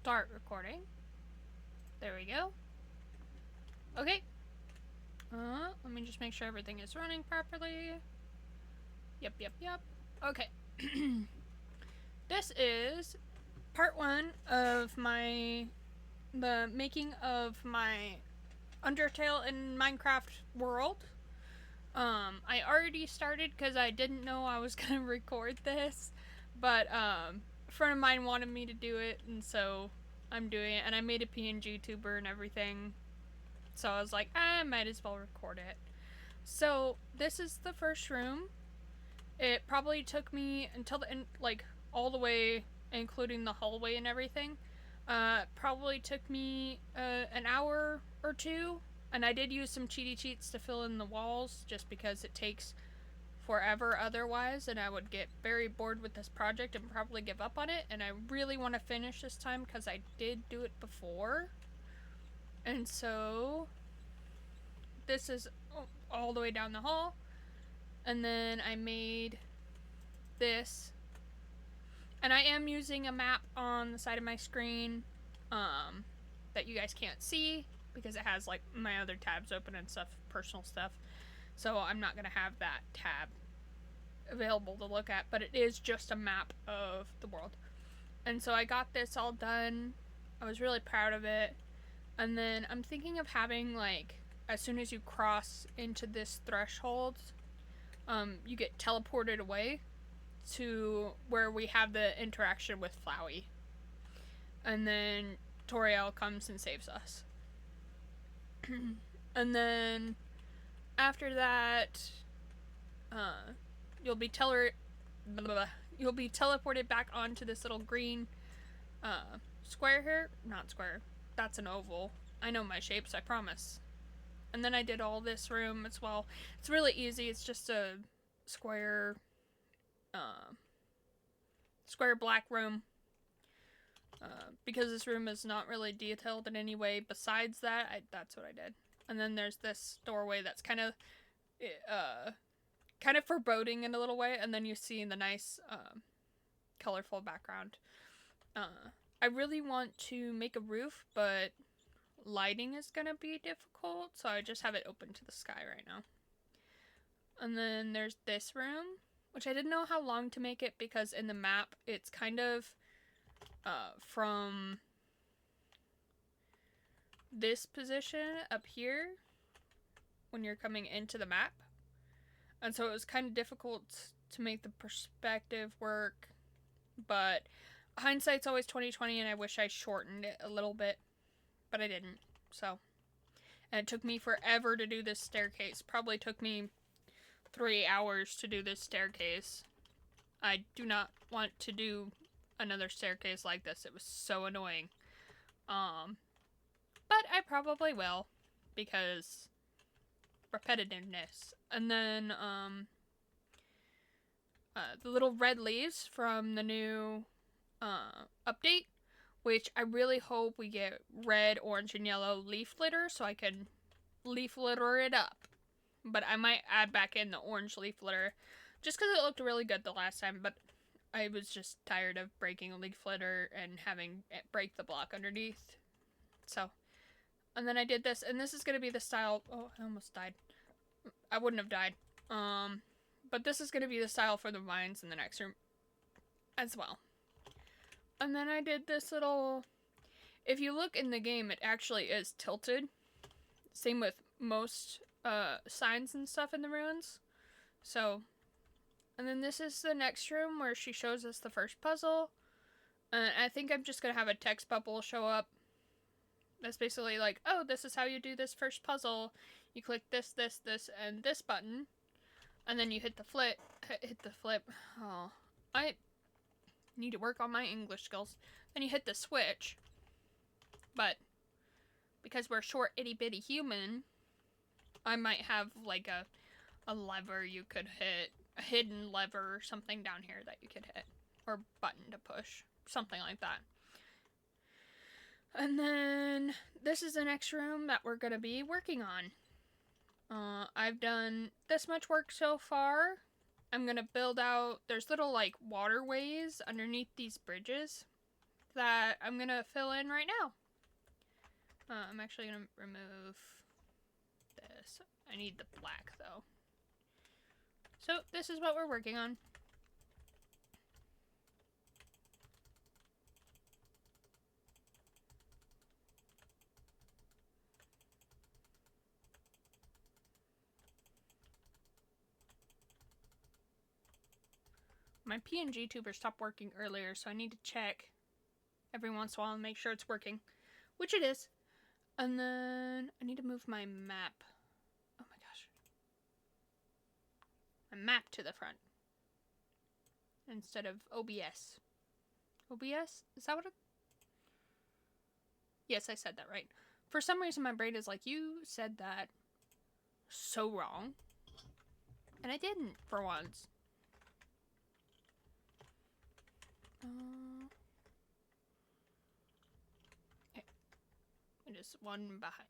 start recording. There we go. Okay. Let me just make sure everything is running properly. Yep. Okay. This is part 1 of the making of my Undertale and Minecraft world. I already started because I didn't know I was gonna record this, but a friend of mine wanted me to do it, and so I'm doing it. And I made a PNG tuber and everything, so I was like, I might as well record it. So this is the first room. It probably took me until the end, like all the way, including the hallway and everything. Probably took me an hour or two, and I did use some cheaty cheats to fill in the walls just because it takes forever otherwise, and I would get very bored with this project and probably give up on it. And I really want to finish this time because I did do it before. And so this is all the way down the hall. And then I made this. And I am using a map on the side of my screen that you guys can't see because it has like my other tabs open and stuff, personal stuff. So I'm not going to have that tab available to look at, but it is just a map of the world. And so I got this all done. I was really proud of it. And then I'm thinking of having, like, as soon as you cross into this threshold, you get teleported away to where we have the interaction with Flowey. And then Toriel comes and saves us. And then after that, you'll be teleported back onto this little green square here. Not square. That's an oval. I know my shapes, I promise. And then I did all this room as well. It's really easy. It's just a square black room. Because this room is not really detailed in any way besides that, that's what I did. And then there's this doorway that's kind of foreboding in a little way, and then you see the nice colorful background. I really want to make a roof, but lighting is gonna be difficult, so I just have it open to the sky right now. And then there's this room, which I didn't know how long to make it because in the map it's kind of from this position up here when you're coming into the map. And so it was kind of difficult to make the perspective work, but hindsight's always 20/20, and I wish I shortened it a little bit, but I didn't. So, and it took me forever to do this staircase. Probably took me 3 hours to do this staircase. I do not want to do another staircase like this. It was so annoying. But I probably will because repetitiveness. And then the little red leaves from the new update, which I really hope we get red, orange, and yellow leaf litter so I can leaf litter it up. But I might add back in the orange leaf litter just because it looked really good the last time, but I was just tired of breaking a leaf litter and having it break the block underneath. So, and then I did this, and this is going to be the style. Oh, I almost died. I wouldn't have died. But this is going to be the style for the vines in the next room as well. And then I did this little, if you look in the game, it actually is tilted. Same with most signs and stuff in the ruins. So, and then this is the next room where she shows us the first puzzle. And I think I'm just going to have a text bubble show up. That's basically like, oh, this is how you do this first puzzle. You click this, and this button. And then you hit the flip. Oh, I need to work on my English skills. Then you hit the switch. But because we're short, itty-bitty human, I might have like a lever you could hit. A hidden lever or something down here that you could hit. Or button to push. Something like that. And then this is the next room that we're going to be working on. I've done this much work so far. I'm going to build out, there's little like waterways underneath these bridges that I'm gonna fill in right now. I'm actually gonna remove this. I need the black though. So this is what we're working on. My PNG tuber stopped working earlier, so I need to check every once in a while and make sure it's working, which it is. And then I need to move my map. Oh my gosh. My map to the front instead of OBS. OBS? Is that what it... Yes, I said that right. For some reason, my brain is like, you said that so wrong. And I didn't, for once. Okay. It is one behind.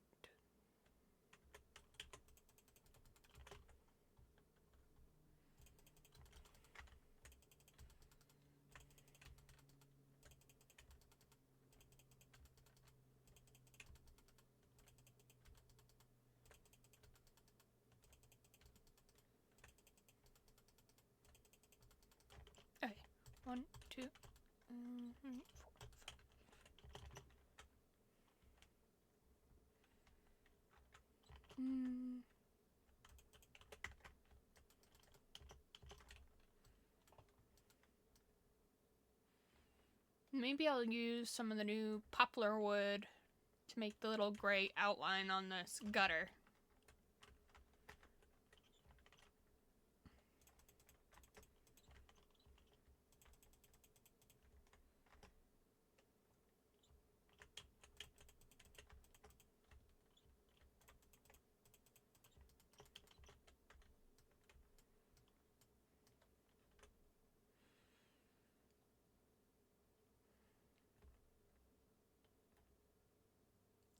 Okay. 1, 2, 4, 5. Maybe I'll use some of the new poplar wood to make the little gray outline on this gutter.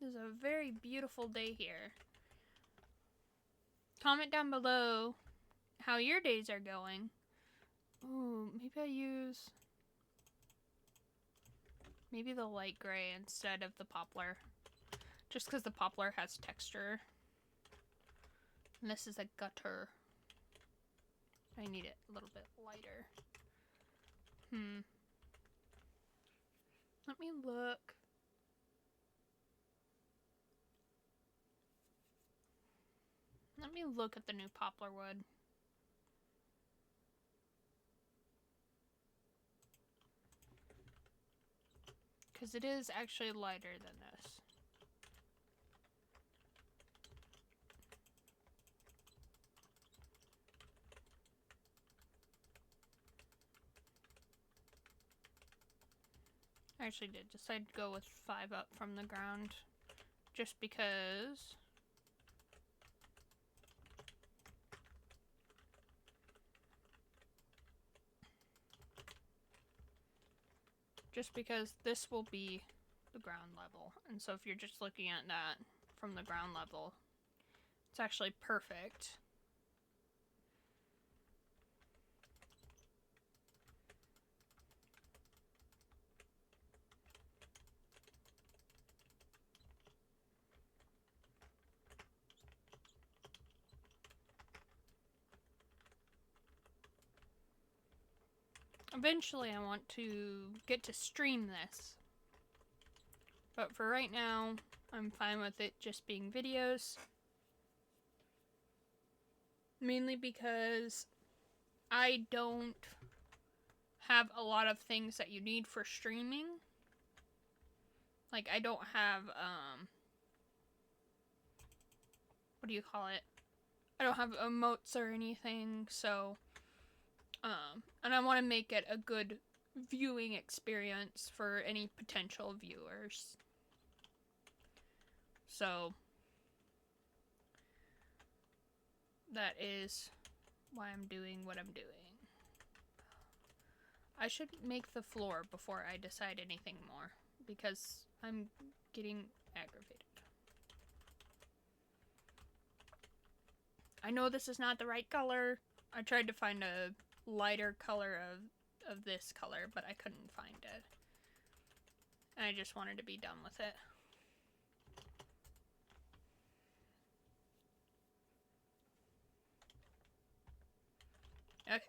This is a very beautiful day here. Comment down below how your days are going. Ooh, maybe I use... maybe the light gray instead of the poplar. Just because the poplar has texture. And this is a gutter. I need it a little bit lighter. Let me look. Let me look at the new poplar wood. Because it is actually lighter than this. I actually did decide to go with 5 up from the ground. Just because... this will be the ground level. And so if you're just looking at that from the ground level, it's actually perfect. Eventually I want to get to stream this. But for right now, I'm fine with it just being videos. Mainly because I don't have a lot of things that you need for streaming. Like, I don't have, what do you call it? I don't have emotes or anything, so, and I want to make it a good viewing experience for any potential viewers. So, that is why I'm doing what I'm doing. I should make the floor before I decide anything more, because I'm getting aggravated. I know this is not the right color. I tried to find a lighter color of this color, but I couldn't find it. I just wanted to be done with it. Okay.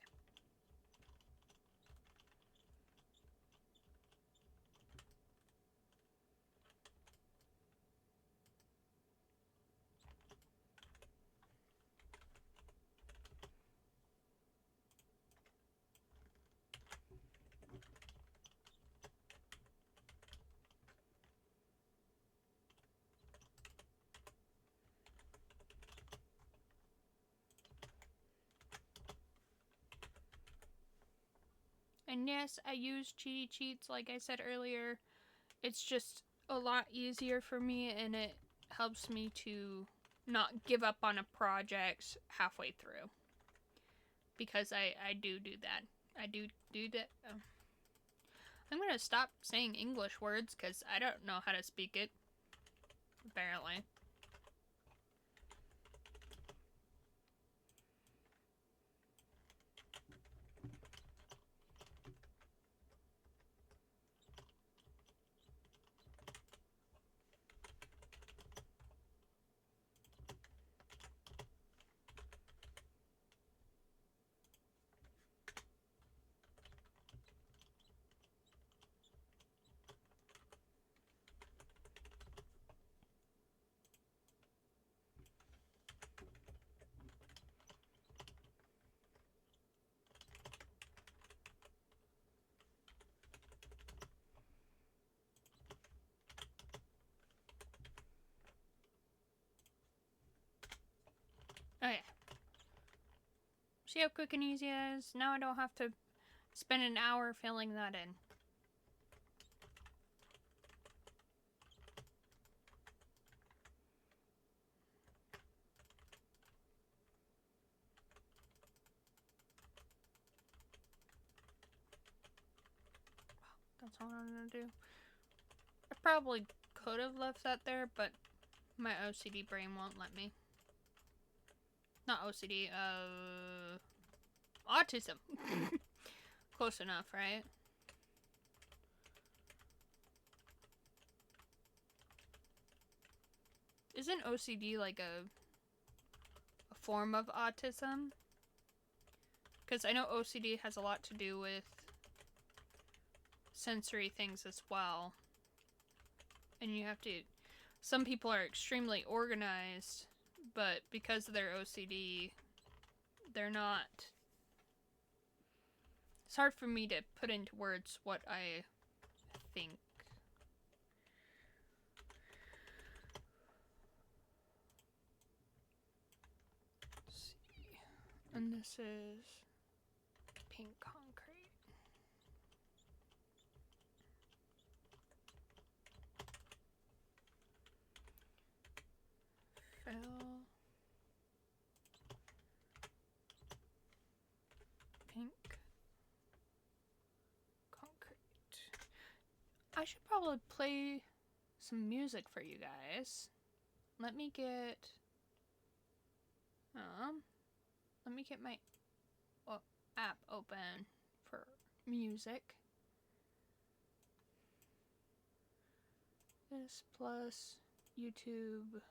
And yes, I use cheaty cheats like I said earlier. It's just a lot easier for me, and it helps me to not give up on a project halfway through. Because I do that. I do that. I'm gonna stop saying English words because I don't know how to speak it. Apparently. Okay. See how quick and easy it is? Now I don't have to spend an hour filling that in. That's all I'm gonna do. I probably could have left that there, but my OCD brain won't let me. Not OCD, autism. Close enough, right? Isn't OCD like a form of autism? Because I know OCD has a lot to do with sensory things as well. And you have to... Some people are extremely organized, but because of their OCD, they're not... It's hard for me to put into words what I think. Let's see. And this is pink concrete. Fill. Pink concrete. I should probably play some music for you guys. Let me get my app open for music. This plus YouTube.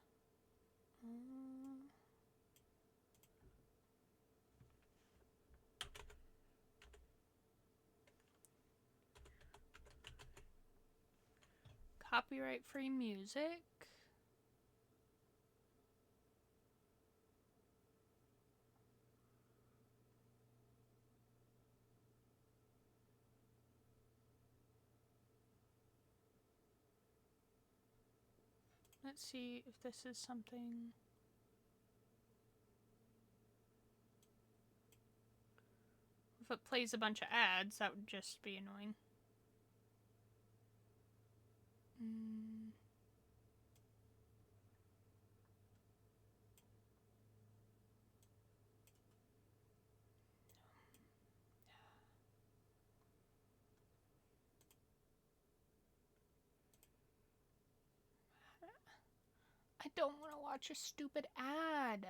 Copyright free music. Let's see if this is something. If it plays a bunch of ads, that would just be annoying. I don't want to watch a stupid ad.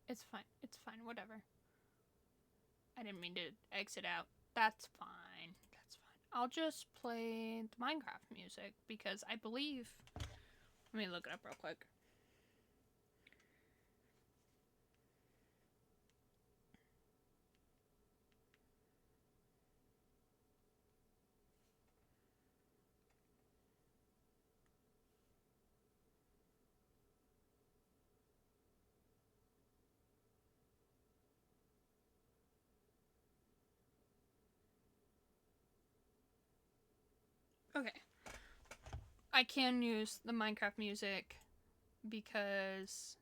It's fine. It's fine. Whatever. I didn't mean to exit out. That's fine. That's fine. I'll just play the Minecraft music because I believe. Let me look it up real quick. Okay. I can use the Minecraft music because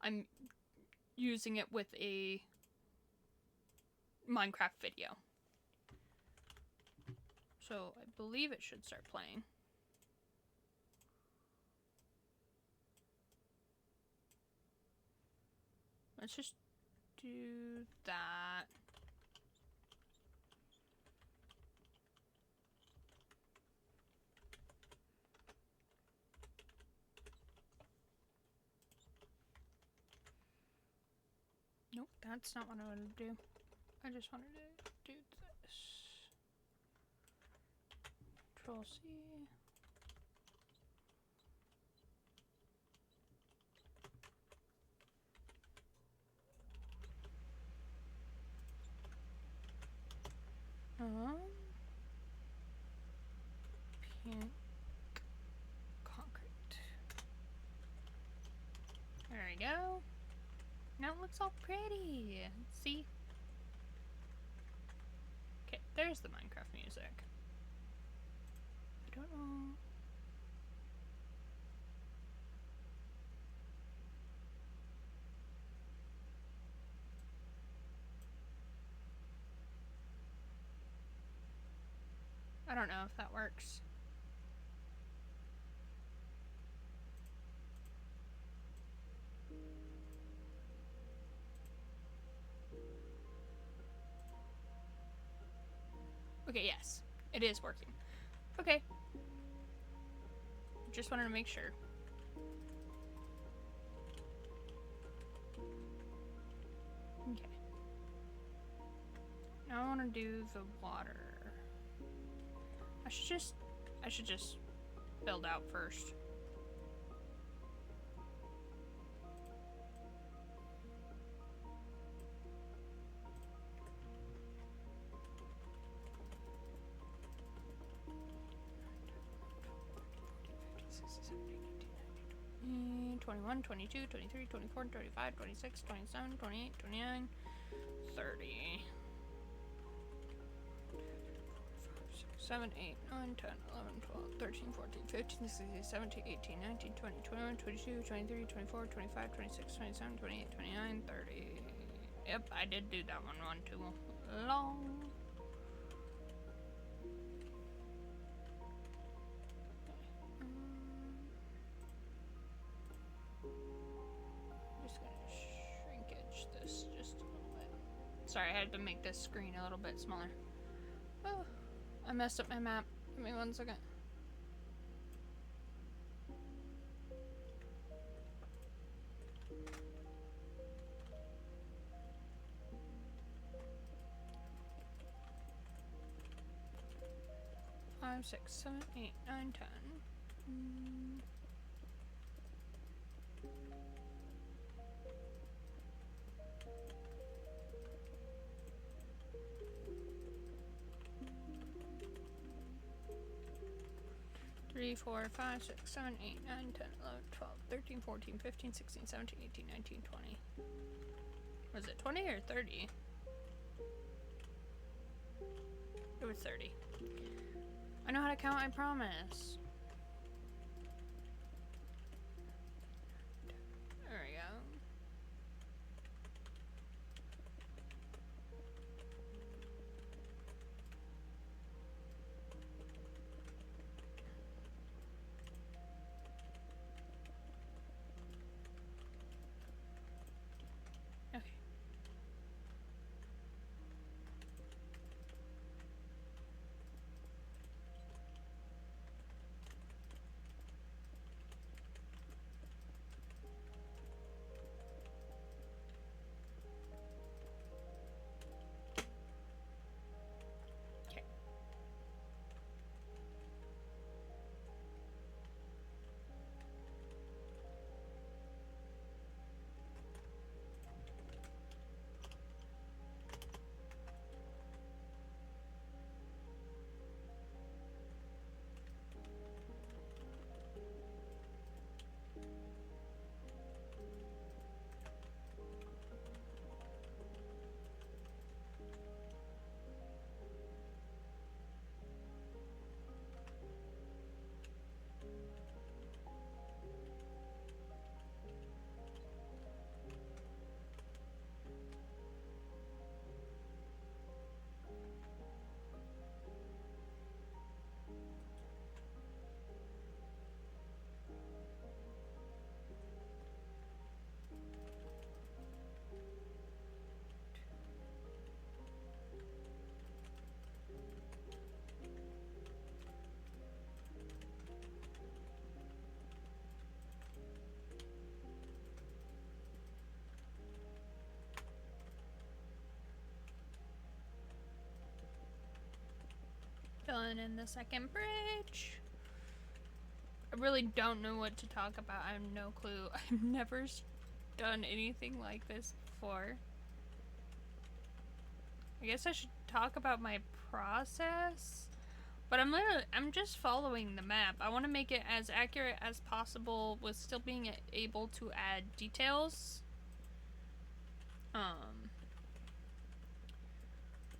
I'm using it with a Minecraft video. So I believe it should start playing. Let's just do that. Nope, that's not what I wanted to do. I just wanted to do this. Control C. Pink concrete. There we go. Now it looks all pretty. See? Okay, there's the Minecraft music. I don't know. I don't know if that works. Okay, yes. It is working. Okay. Just wanted to make sure. Okay. Now I want to do the water. I should just build out first. Mm, 21, 22, 23, 24, 25, 26, 27, 28, 29, 30. 7, 8, 9, 10, 11, 12, 13, 14, 15, 16, 17, 18, 19, 20, 21, 22, 23, 24, 25, 26, 27, 28, 29, 30. Yep, I did do that one too long. Just gonna shrinkage this just a little bit. Sorry, I had to make this screen a little bit smaller. Oh, I messed up my map. Give me 1 second. Five, 6, 7, 8, 9, 10. 3, 4, 5, 6, 7, 8, 9, 10, 11, 12, 13, 14, 15, 16, 17, 18, 19, 20. Was it 20 or 30? It was 30. I know how to count, I promise. There we go. Okay. Filling in the second bridge. I really don't know what to talk about. I have no clue. I've never done anything like this before. I guess I should talk about my process. But I'm just following the map. I want to make it as accurate as possible with still being able to add details.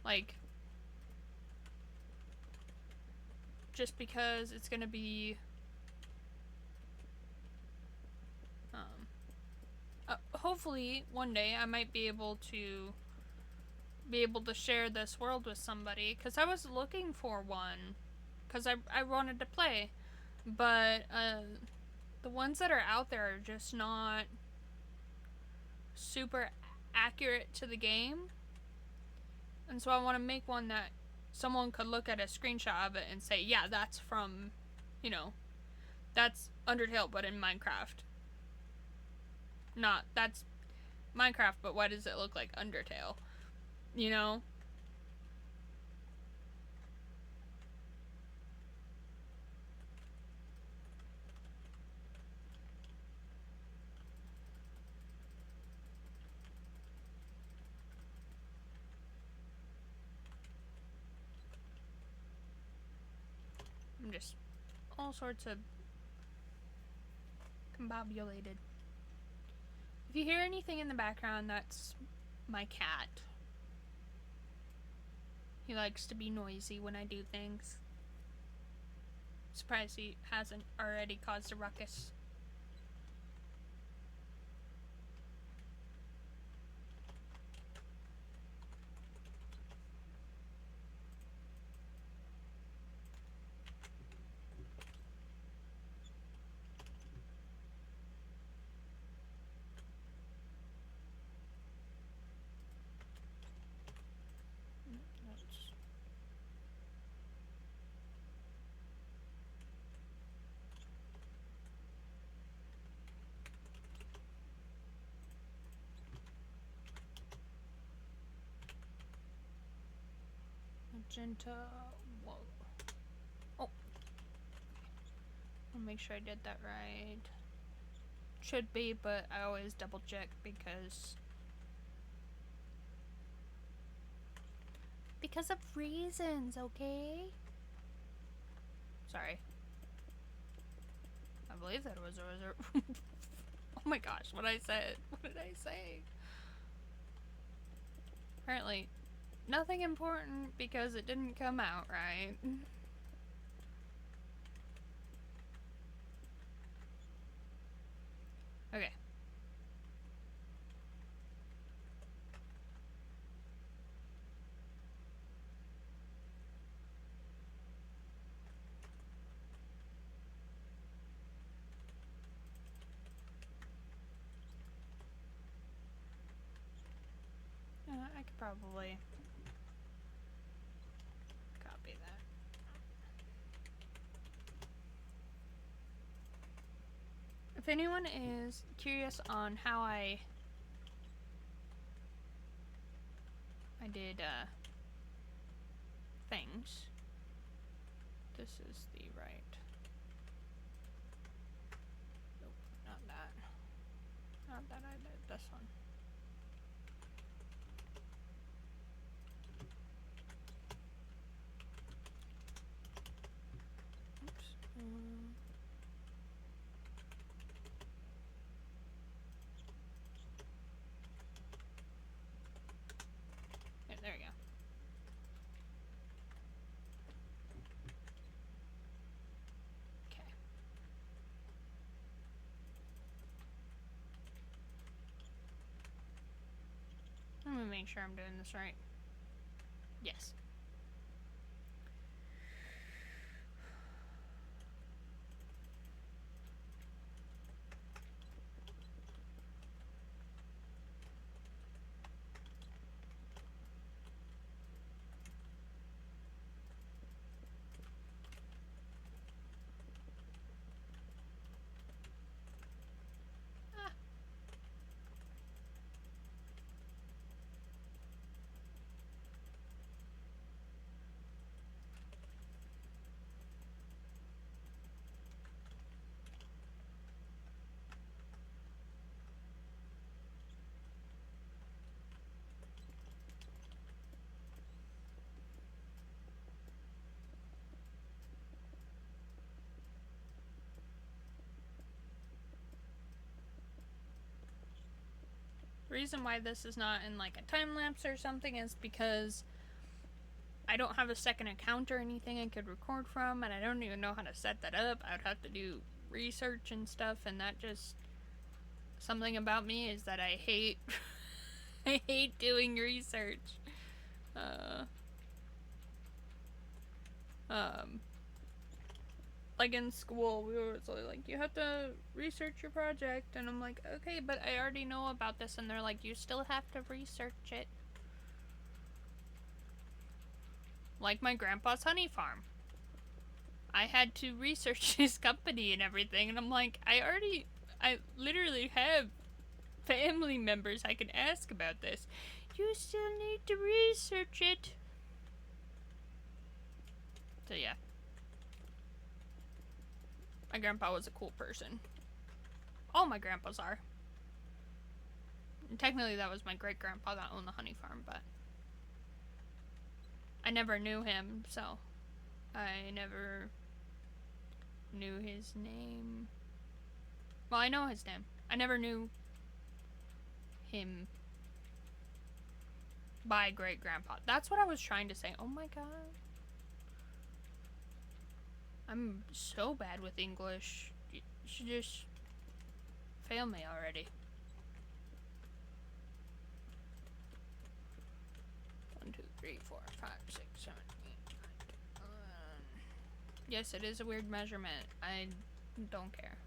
Like, just because it's gonna be hopefully one day I might be able to share this world with somebody, because I was looking for one because I wanted to play, but the ones that are out there are just not super accurate to the game, and so I want to make one that someone could look at a screenshot of it and say, yeah, that's from, you know, that's Undertale but in Minecraft. Not, that's Minecraft, but why does it look like Undertale? You know? I'm just all sorts of combobulated. If you hear anything in the background, that's my cat. He likes to be noisy when I do things. Surprised he hasn't already caused a ruckus. Magenta. Whoa. Oh. I'll make sure I did that right. Should be, but I always double check because of reasons, okay? Sorry. I believe that was a reserve. Oh my gosh, what I said. What did I say? Apparently, nothing important because it didn't come out right. Okay. I could probably copy that. If anyone is curious on how I did things, this is the right. Nope, not that. Not that I did. This one. Oops. Yeah, there we go. Okay. I'm gonna make sure I'm doing this right. Yes. reason why this is not in like a time lapse or something is because I don't have a second account or anything I could record from, and I don't even know how to set that up. I would have to do research and stuff, and that just... Something about me is that I hate... I hate doing research. Like in school, we were like, you have to research your project, and I'm like, okay, but I already know about this, and they're like, you still have to research it. Like my grandpa's honey farm. I had to research his company and everything, and I'm like, I literally have family members I can ask about this. You still need to research it. So yeah. My grandpa was a cool person. All my grandpas are. And technically that was my great grandpa that owned the honey farm, but I never knew him, so I never knew his name. Well, I know his name. I never knew him by great grandpa. That's what I was trying to say. Oh my god. I'm so bad with English. You should just fail me already. 1, 2, 3, 4, 5, 6, 7, 8, 9, 10, 11. Yes, it is a weird measurement. I don't care.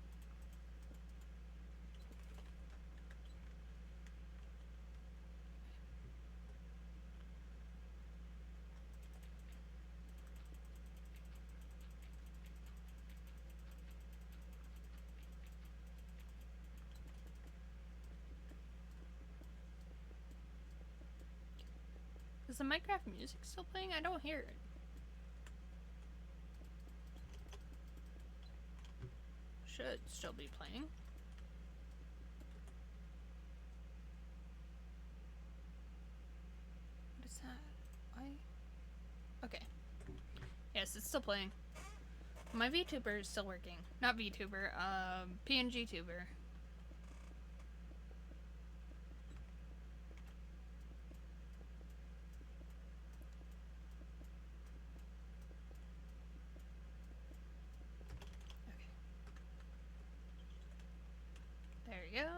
Is the Minecraft music still playing? I don't hear it. Should still be playing. What is that? Why? Okay. Yes, it's still playing. My VTuber is still working. Not VTuber, PNG tuber. There we go.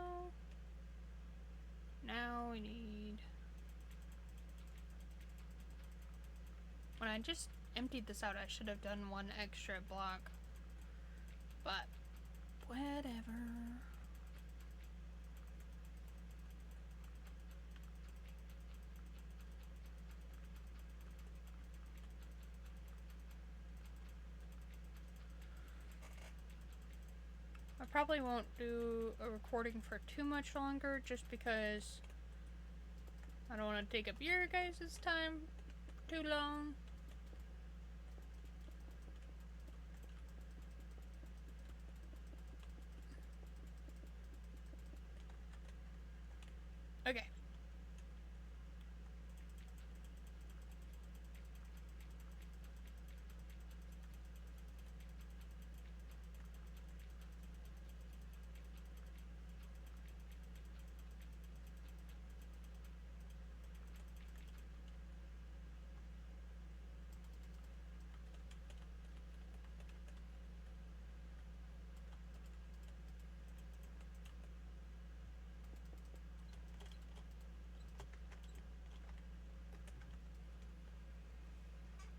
Now we need... When I just emptied this out, I should have done 1 extra block. But, whatever. I probably won't do a recording for too much longer, just because I don't want to take up your guys' time too long. Okay.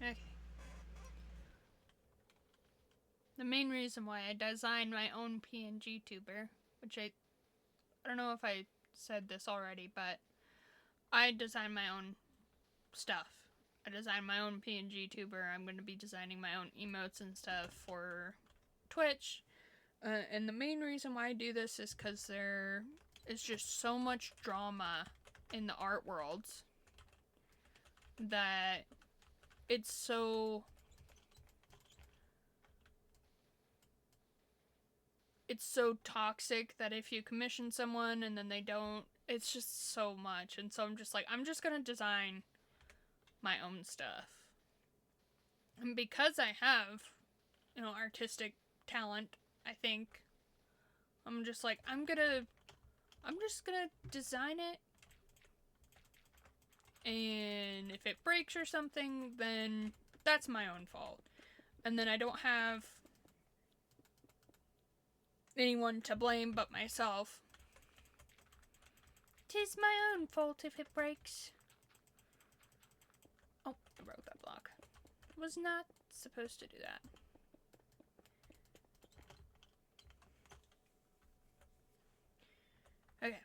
Okay. The main reason why I designed my own PNG tuber, which I don't know if I said this already, but I design my own stuff. I design my own PNG tuber. I'm going to be designing my own emotes and stuff for Twitch. And the main reason why I do this is because there is just so much drama in the art worlds that it's so toxic that if you commission someone and then they don't, it's just so much. And so I'm just like, I'm just gonna design my own stuff. And because I have, you know, artistic talent, I think, I'm just like, I'm gonna I'm just gonna design it, and if it breaks or something, then that's my own fault. And then I don't have anyone to blame but myself. 'Tis my own fault if it breaks. Oh, I broke that block. Was not supposed to do that. Okay.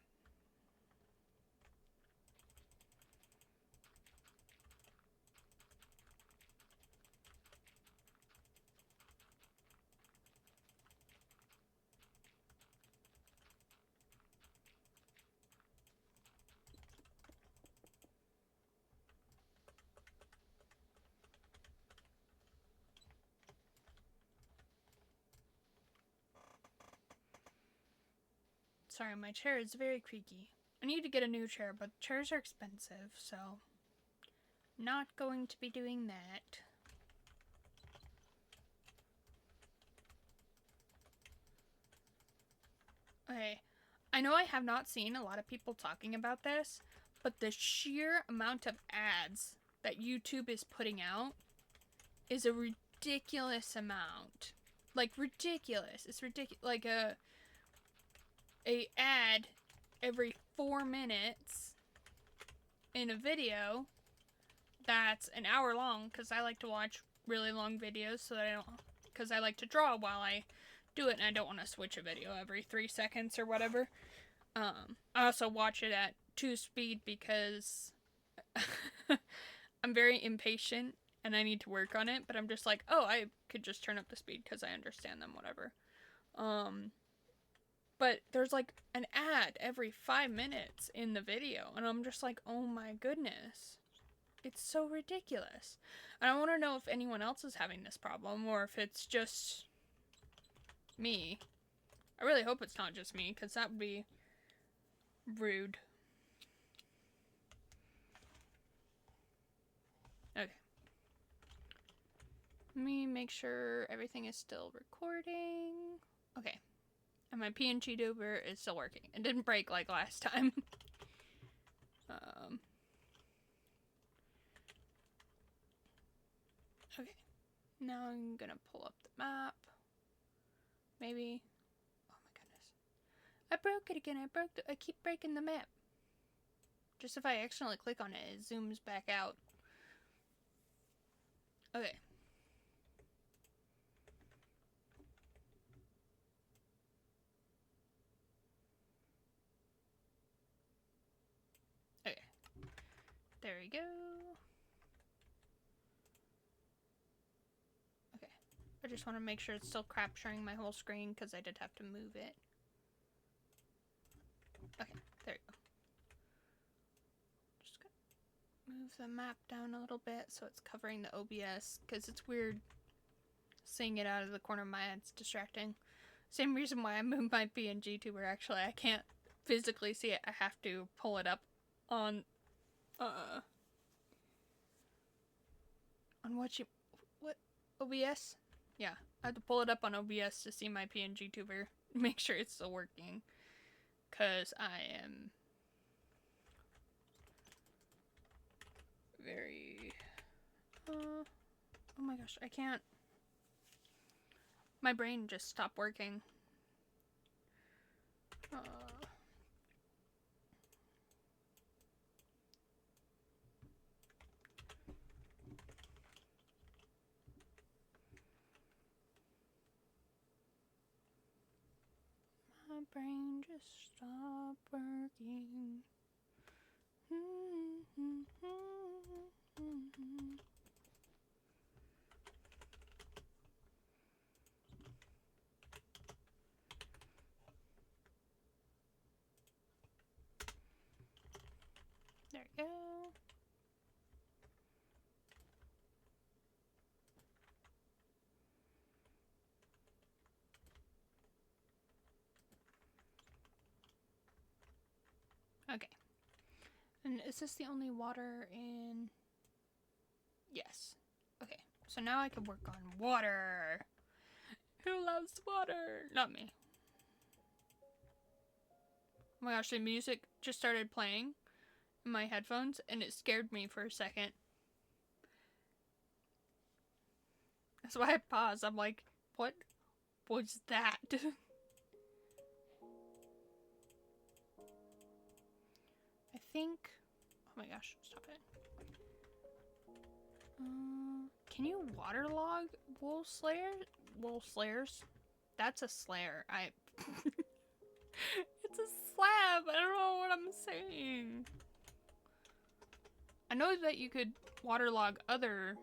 Sorry, my chair is very creaky. I need to get a new chair, but chairs are expensive, so not going to be doing that. Okay, I know I have not seen a lot of people talking about this, but the sheer amount of ads that YouTube is putting out is a ridiculous amount. Like, ridiculous. It's ridiculous. Like, a ad every 4 minutes in a video that's an hour long, because I like to watch really long videos so that I don't, because I like to draw while I do it, and I don't want to switch a video every 3 seconds or whatever. I also watch it at 2 speed because I'm very impatient and I need to work on it, but I'm just like, oh, I could just turn up the speed because I understand them, whatever. But there's like an ad every 5 minutes in the video, and I'm just like, oh my goodness. It's so ridiculous. And I want to know if anyone else is having this problem, or if it's just me. I really hope it's not just me, because that would be rude. Okay. Let me make sure everything is still recording. Okay. And my PNG duber is still working. It didn't break like last time. Okay. Now I'm gonna pull up the map. Maybe. Oh my goodness. I broke it again. I keep breaking the map. Just if I accidentally click on it, it zooms back out. Okay. Okay. There we go. Okay. I just want to make sure it's still capturing my whole screen because I did have to move it. Okay. There we go. Just gonna move the map down a little bit so it's covering the OBS because it's weird seeing it out of the corner of my eye. It's distracting. Same reason why I moved my PNG tuber. Actually, I can't physically see it. I have to pull it up on what OBS? Yeah, I have to pull it up on OBS to see my PNG tuber. Make sure it's still working, cause I am very oh my gosh, I can't. My brain just stopped working. My brain just stopped working. There we go. Okay. And is this the only water in... Yes. Okay. So now I can work on water. Who loves water? Not me. Oh my gosh, the music just started playing in my headphones and it scared me for a second. That's why I paused. I'm like, what was that? I think... Oh my gosh, stop it. Can you waterlog wool slayers? Wool slayers? That's a slayer. It's a slab. I don't know what I'm saying. I know that you could waterlog other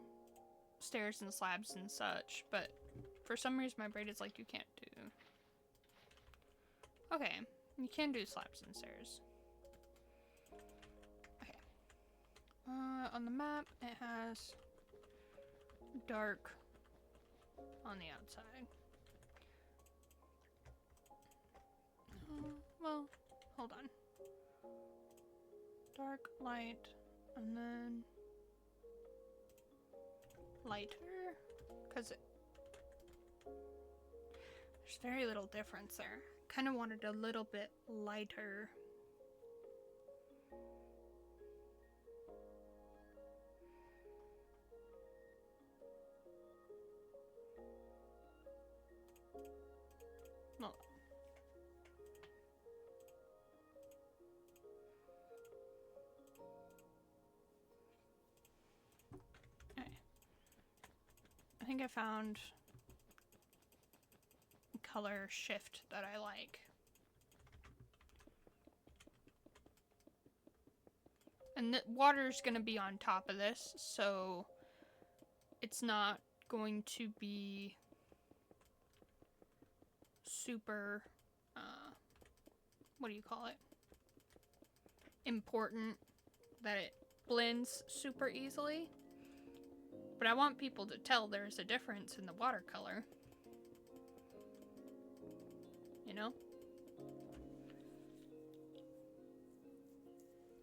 stairs and slabs and such, but for some reason my brain is like, you can't do. Okay, you can do slabs and stairs. Okay. On the map, it has dark on the outside. Well, hold on. Dark, light, and then lighter, because there's very little difference there. Kind of wanted a little bit lighter. Well, okay. I think I found a color shift that I like. And the water's gonna be on top of this, so it's not going to be super, what do you call it? Important that it blends super easily. But I want people to tell there's a difference in the watercolor. You know?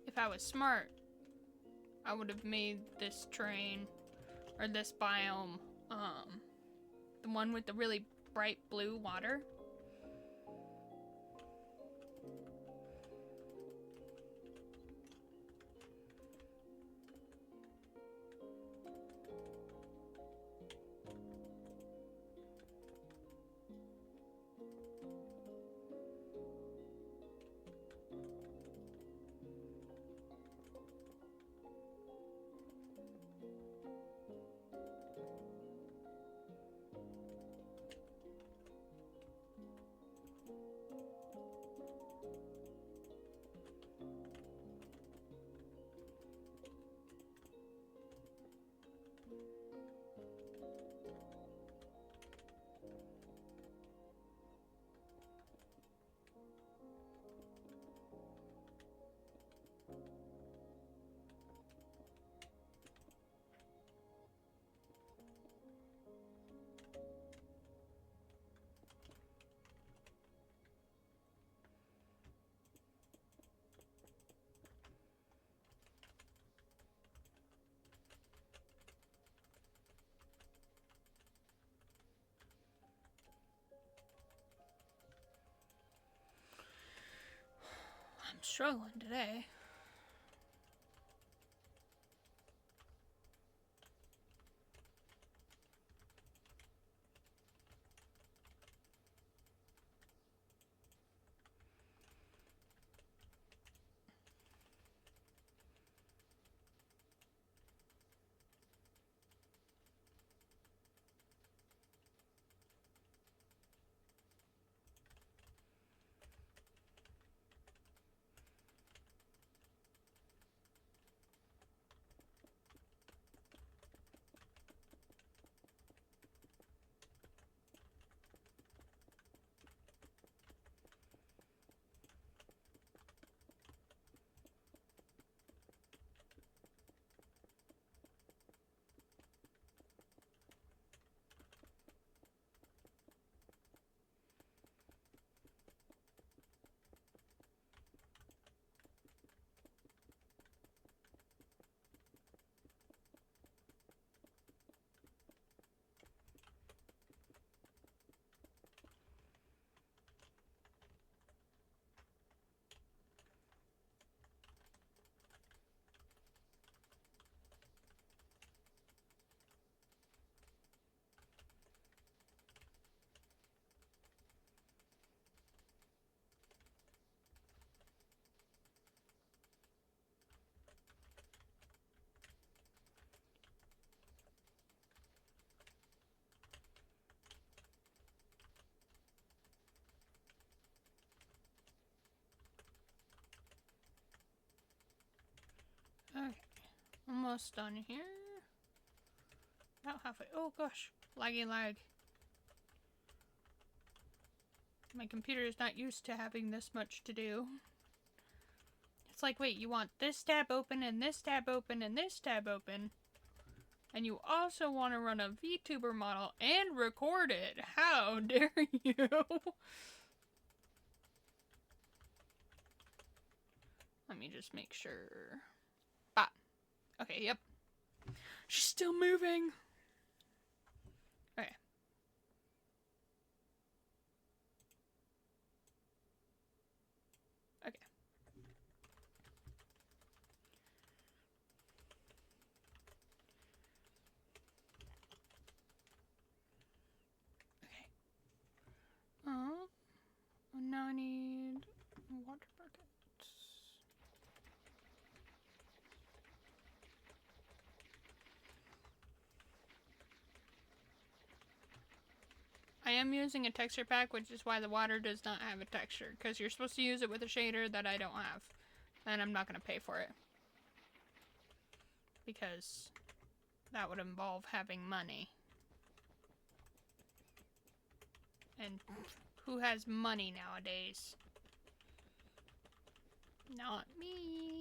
If I was smart, I would have made this terrain, or this biome, the one with the really bright blue water. I'm struggling today. almost done here. About halfway. Oh gosh, laggy lag. My computer is not used to having this much to do. It's like, wait, you want this tab open and this tab open and this tab open, and you also want to run a VTuber model and record it. How dare you? Let me just make sure. Ah. Okay, yep. She's still moving. Okay. Okay. Okay. Now I need water buckets. I am using a texture pack, which is why the water does not have a texture, because you're supposed to use it with a shader that I don't have, and I'm not going to pay for it, because that would involve having money. And who has money nowadays? Not me.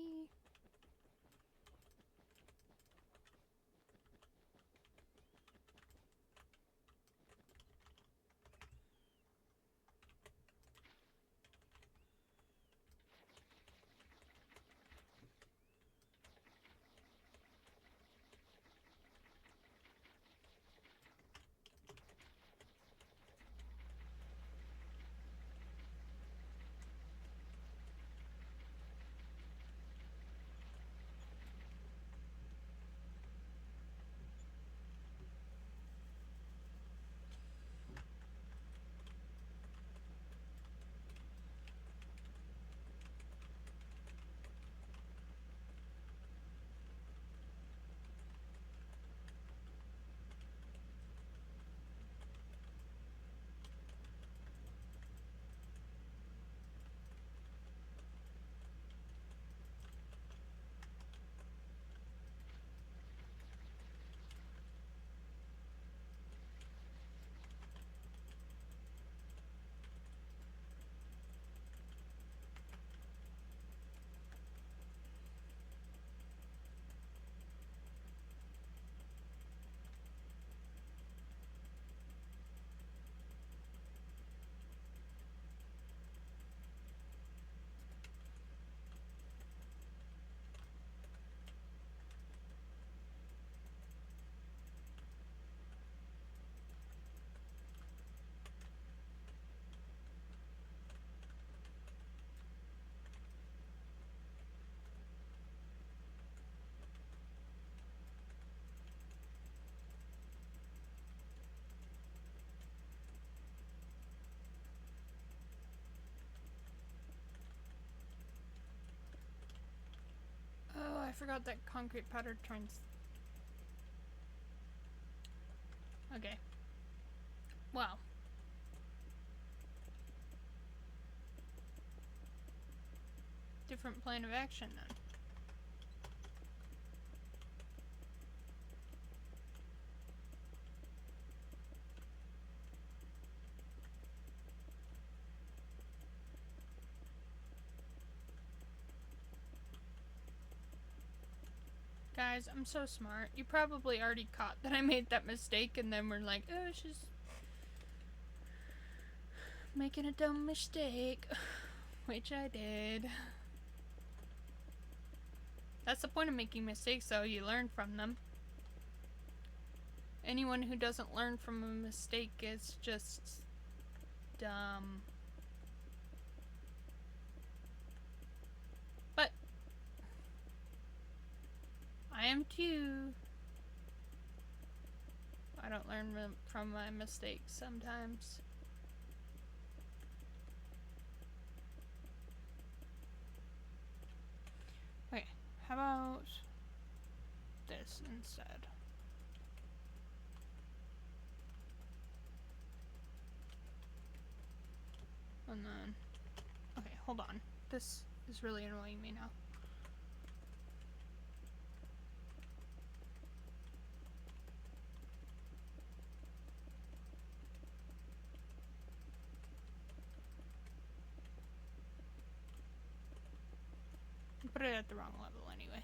Oh, I forgot that concrete powder turns. Okay. Well. Different plan of action then. Guys, I'm so smart. You probably already caught that I made that mistake and then we're like, oh, she's making a dumb mistake. Which I did. That's the point of making mistakes, though. You learn from them. Anyone who doesn't learn from a mistake is just dumb. But I am too. I don't learn from my mistakes sometimes. Okay, how about this instead? And then, okay, hold on. This is really annoying me now. put it at the wrong level anyway.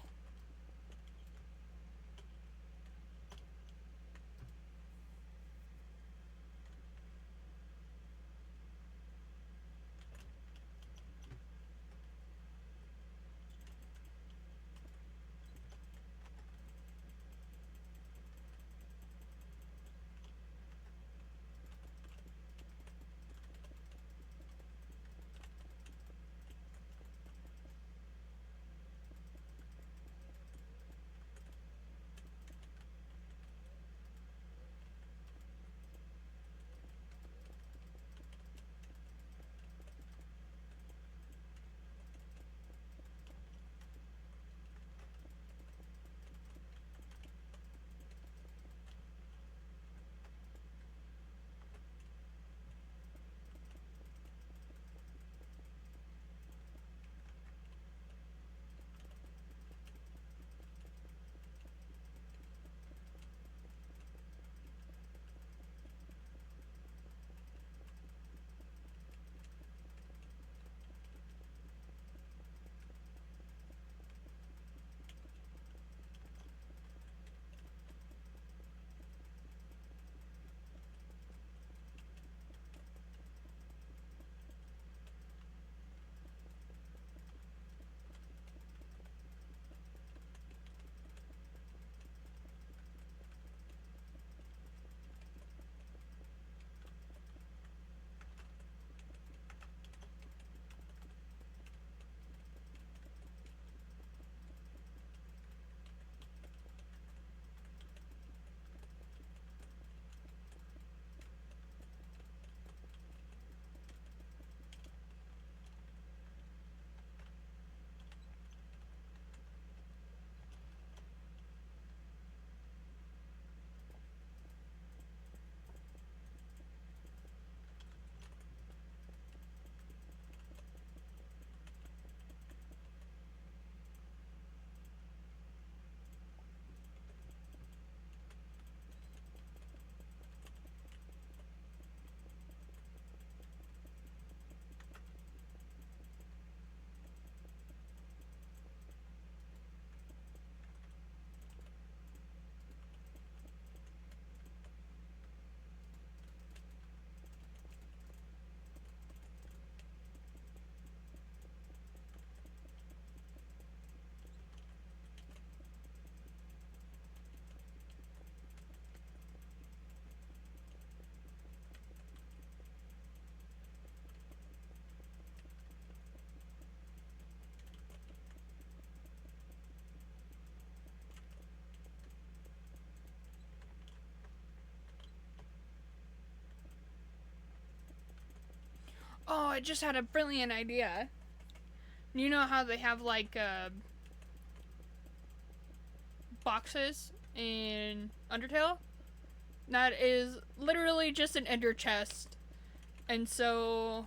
Oh, I just had a brilliant idea. You know how they have like boxes in Undertale? That is literally just an ender chest. And so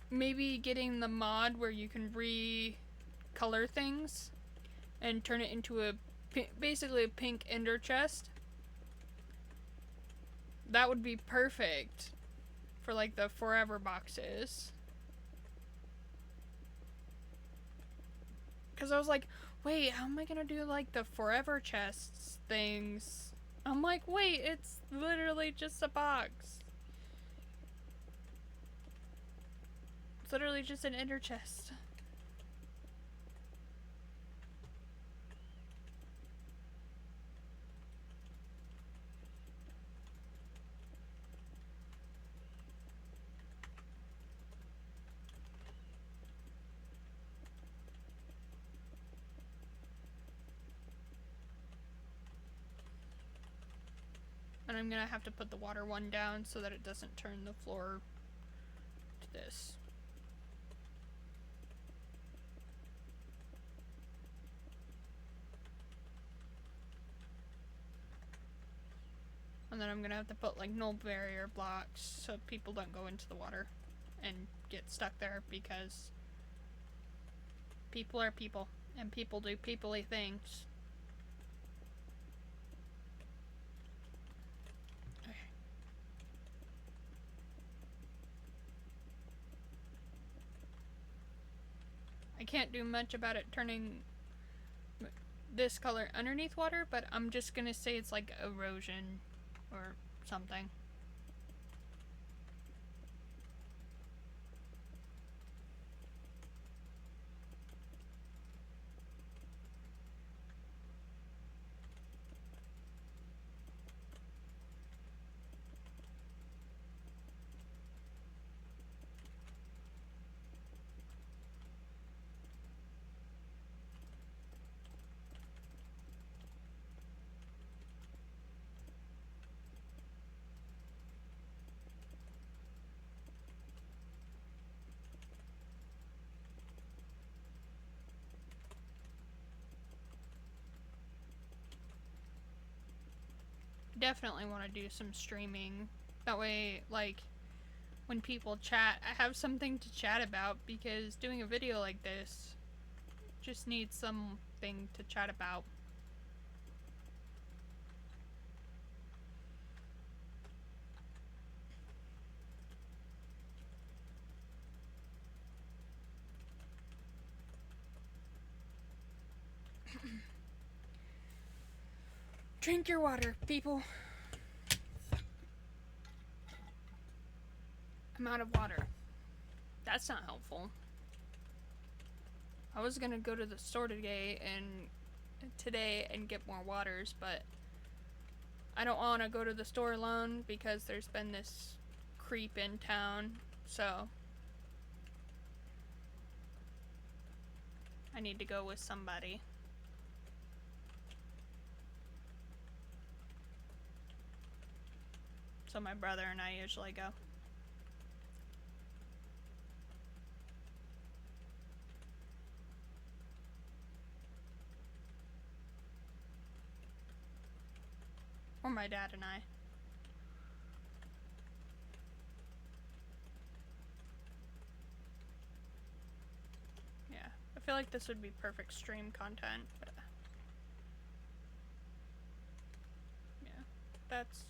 maybe getting the mod where you can recolor things and turn it into a basically a pink ender chest. That would be perfect for like the forever boxes. Because I was like, wait, how am I gonna do like the forever chests things? I'm like, wait, it's literally just a box. It's literally just an ender chest. And I'm gonna have to put the water one down so that it doesn't turn the floor to this. And then I'm gonna have to put like no barrier blocks so people don't go into the water and get stuck there, because people are people and people do people-y things. Okay. I can't do much about it turning this color underneath water, but I'm just gonna say it's like erosion or something. Definitely want to do some streaming. That way, like, when people chat, I have something to chat about, because doing a video like this just needs something to chat about. Drink your water, people. I'm out of water. That's not helpful. I was gonna go to the store today and get more waters, but I don't want to go to the store alone because there's been this creep in town, so I need to go with somebody. So my brother and I usually go. Or my dad and I. Yeah, I feel like this would be perfect stream content, but yeah, that's...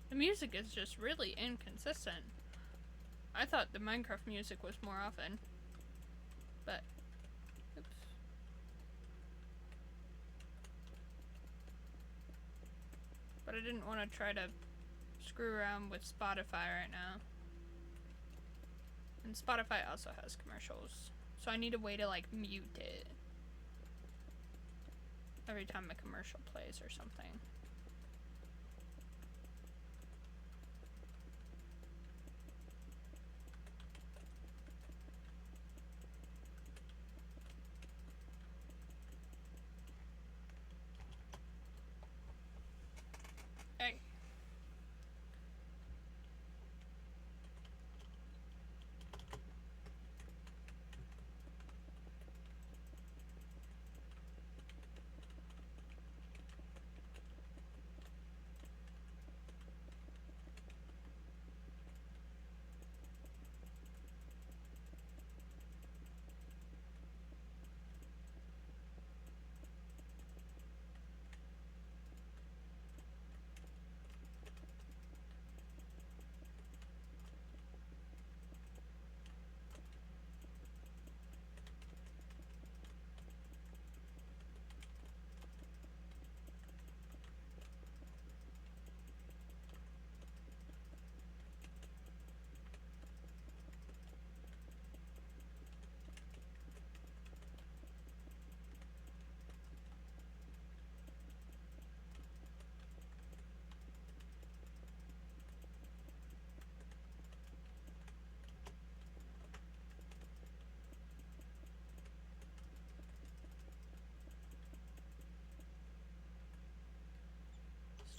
The music is just really inconsistent. I thought the Minecraft music was more often. But, oops. But I didn't want to try to screw around with Spotify right now. And Spotify also has commercials. So I need a way to like mute it every time a commercial plays or something. Hey.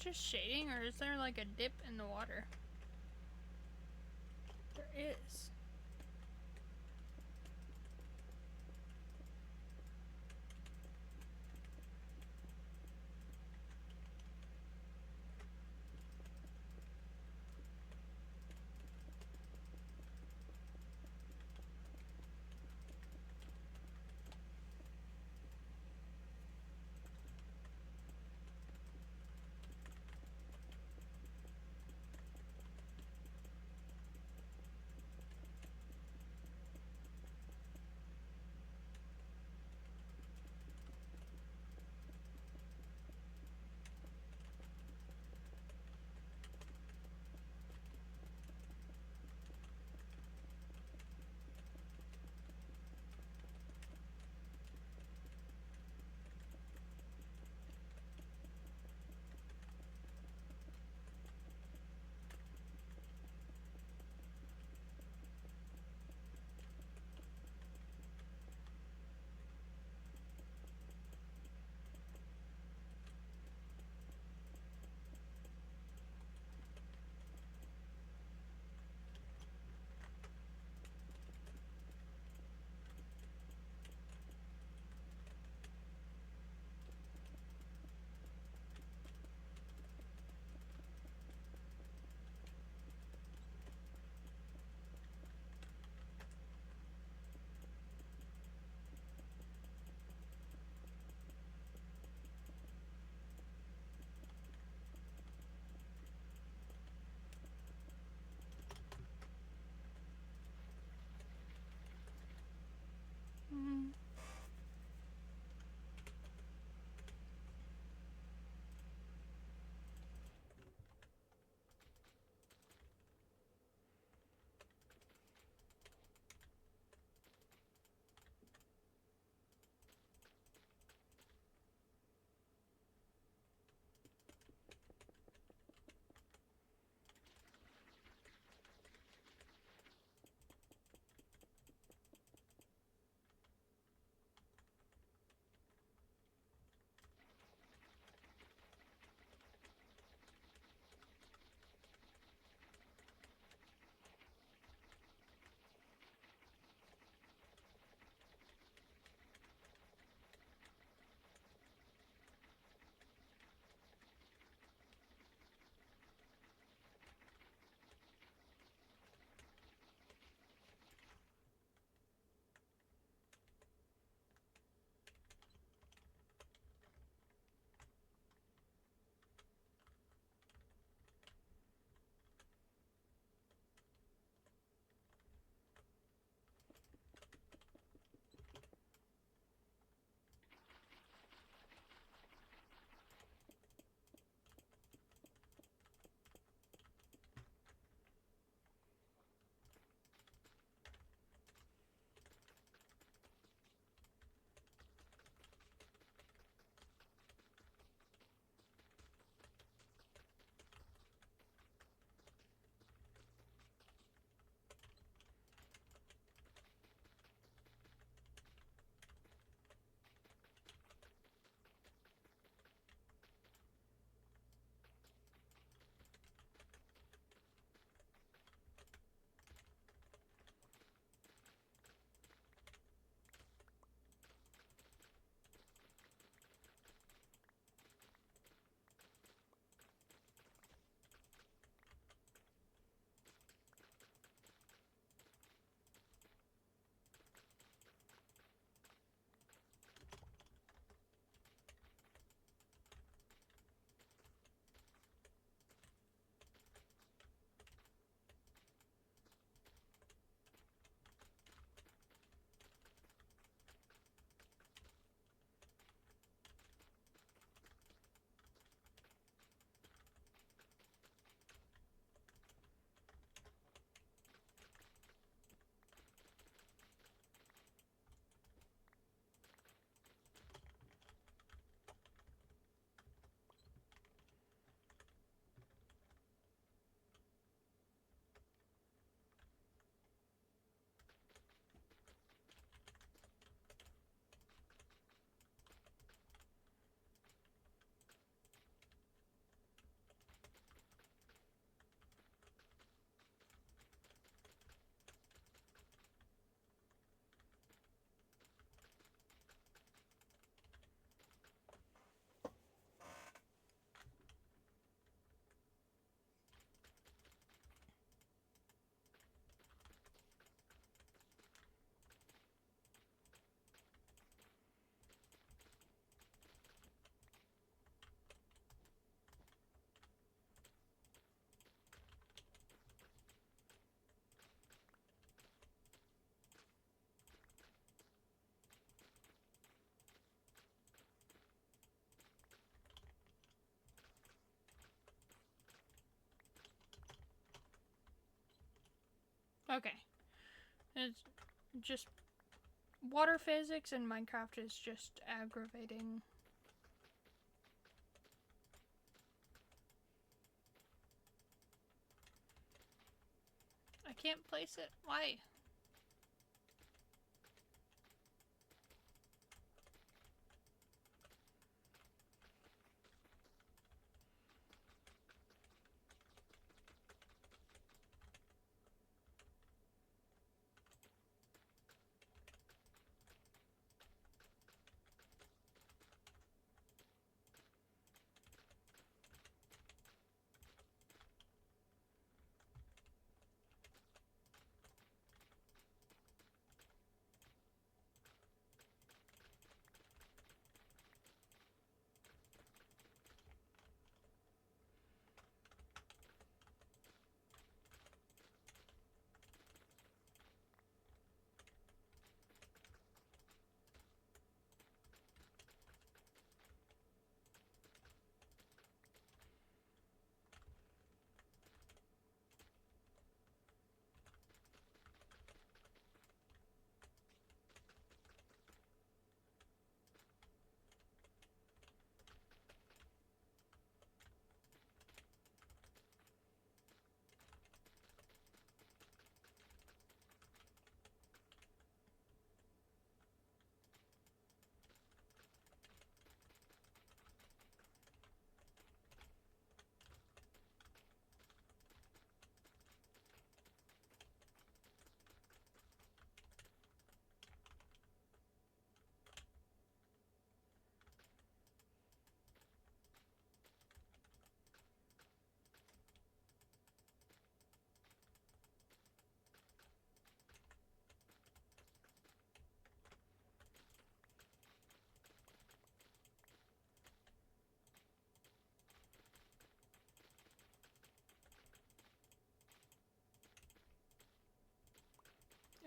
It's just shading, or is there like a dip in the water? There is. Okay. It's just water physics in Minecraft is just aggravating. I can't place it. Why?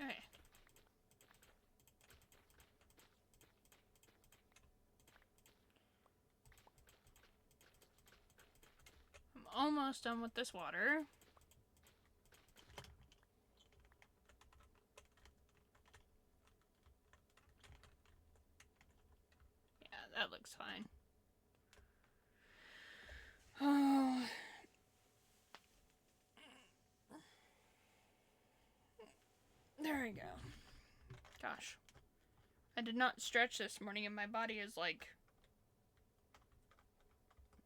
Okay. I'm almost done with this water. Yeah, that looks fine. Oh. There we go. Gosh. I did not stretch this morning and my body is like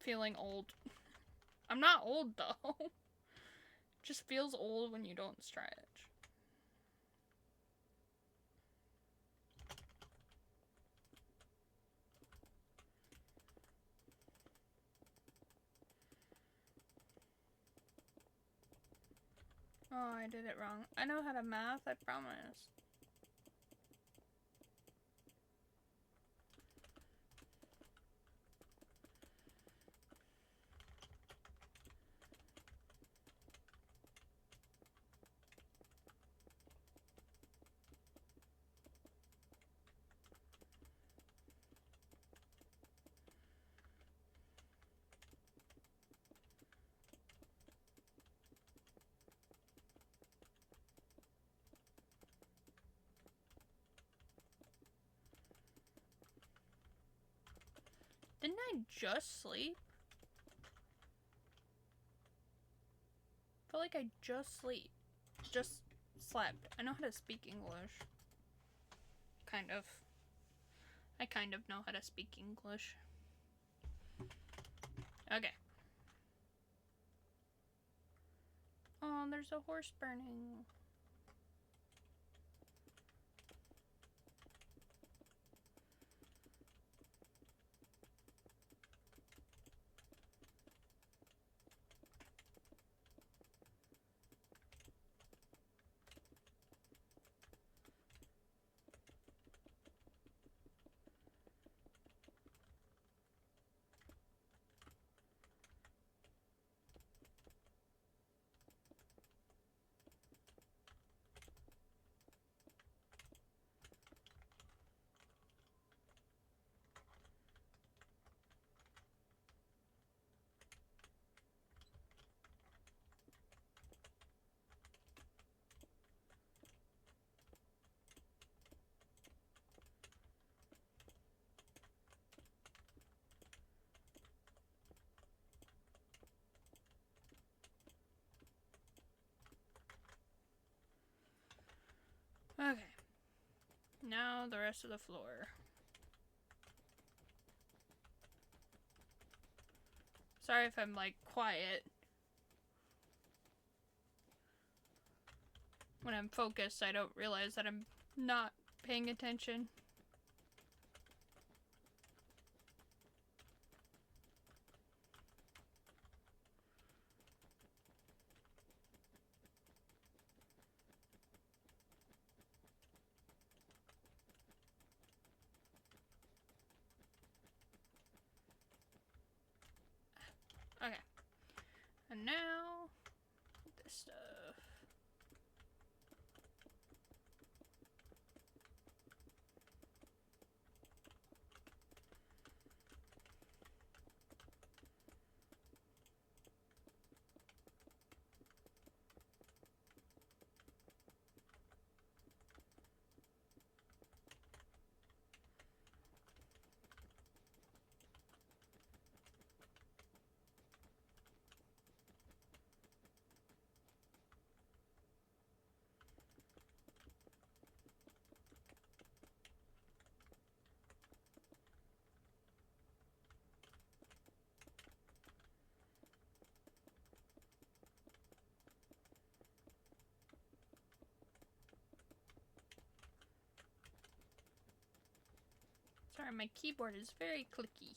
feeling old. I'm not old though. It just feels old when you don't stretch. Oh, I did it wrong. I know how to math, I promise. Didn't I just sleep? I feel like I just slept. I know how to speak English. Kind of. I kind of know how to speak English. Okay. Oh, there's a horse burning. Okay. Now the rest of the floor. Sorry if I'm like quiet. When I'm focused, I don't realize that I'm not paying attention. Okay. And now, this stuff. Sorry, my keyboard is very clicky.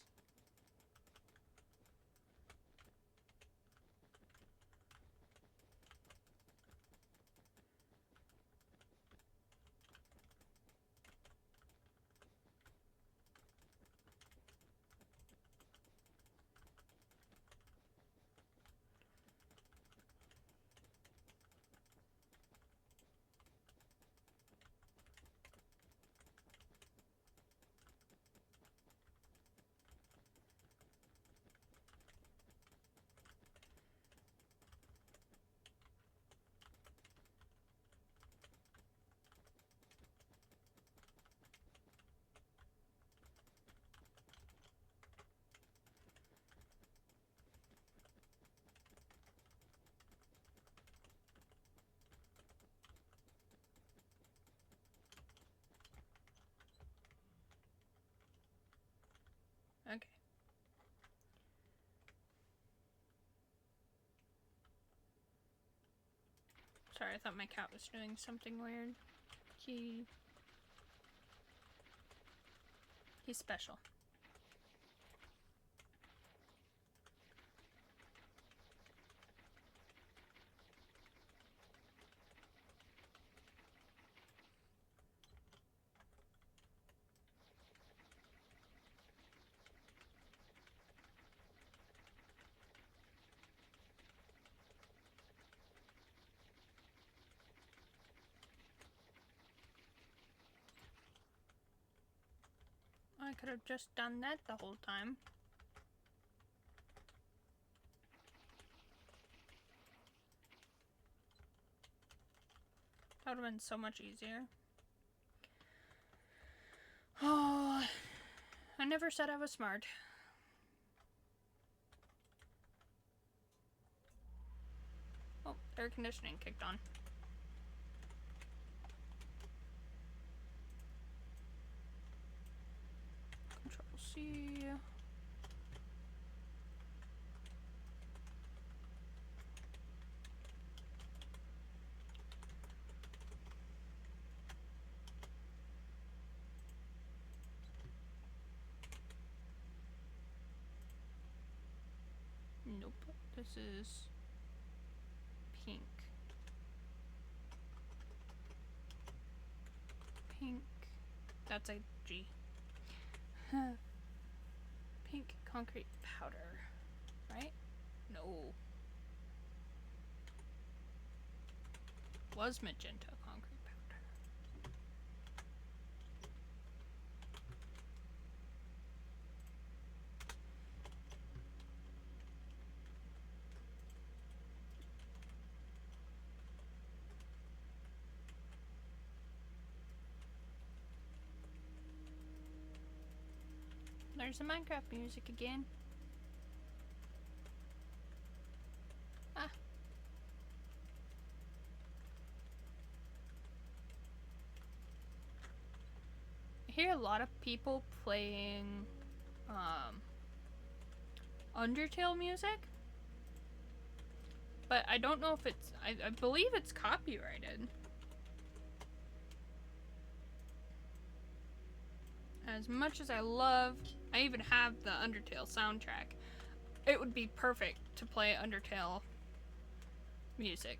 Okay. Sorry, I thought my cat was doing something weird. He's special. I could have just done that the whole time. That would have been so much easier. Oh, I never said I was smart. Oh, air conditioning kicked on. Control C. Nope. This is pink. Pink. That's a G. Pink concrete powder. Right? No. Was magenta concrete powder. There's the Minecraft music again. Ah. hear a lot of people playing Undertale music, but I don't know if it's, I believe it's copyrighted. As much as I even have the Undertale soundtrack, it would be perfect to play Undertale music.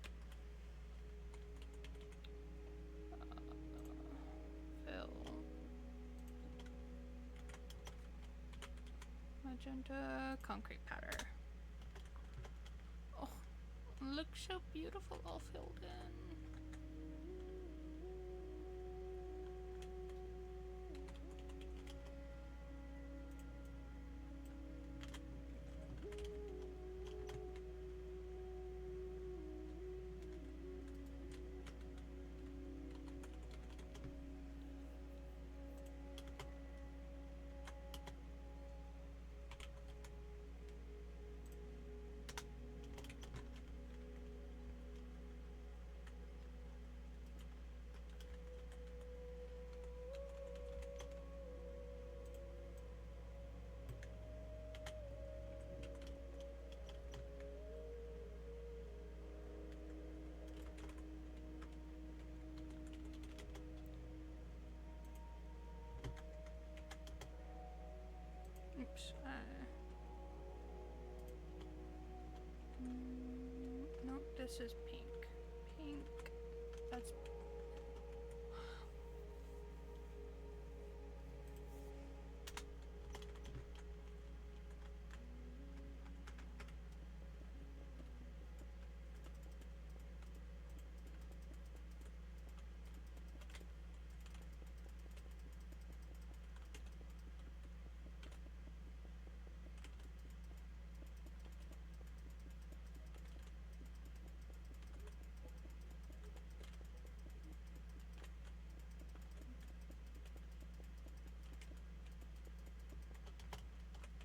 Magenta concrete powder. Oh, looks so beautiful all filled in. Oops. No, this is pink. Pink. That's.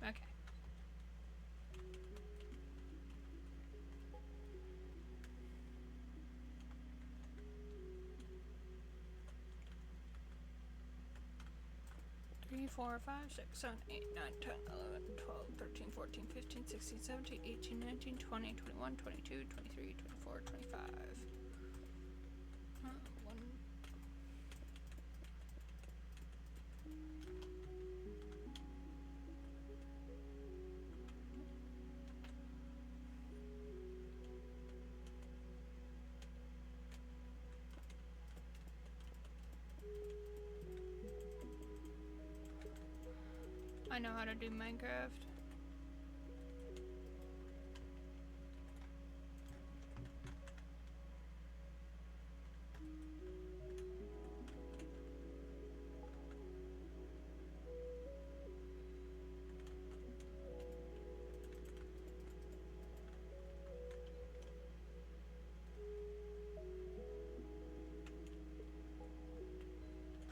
Okay. Three, 4, 5, 6, 7, 8, 9, 10, 11, 12, 13, 14, 15, 16, 17, 18, 19, 20, 21, 22, 23, 24, 25. One. I know how to do Minecraft.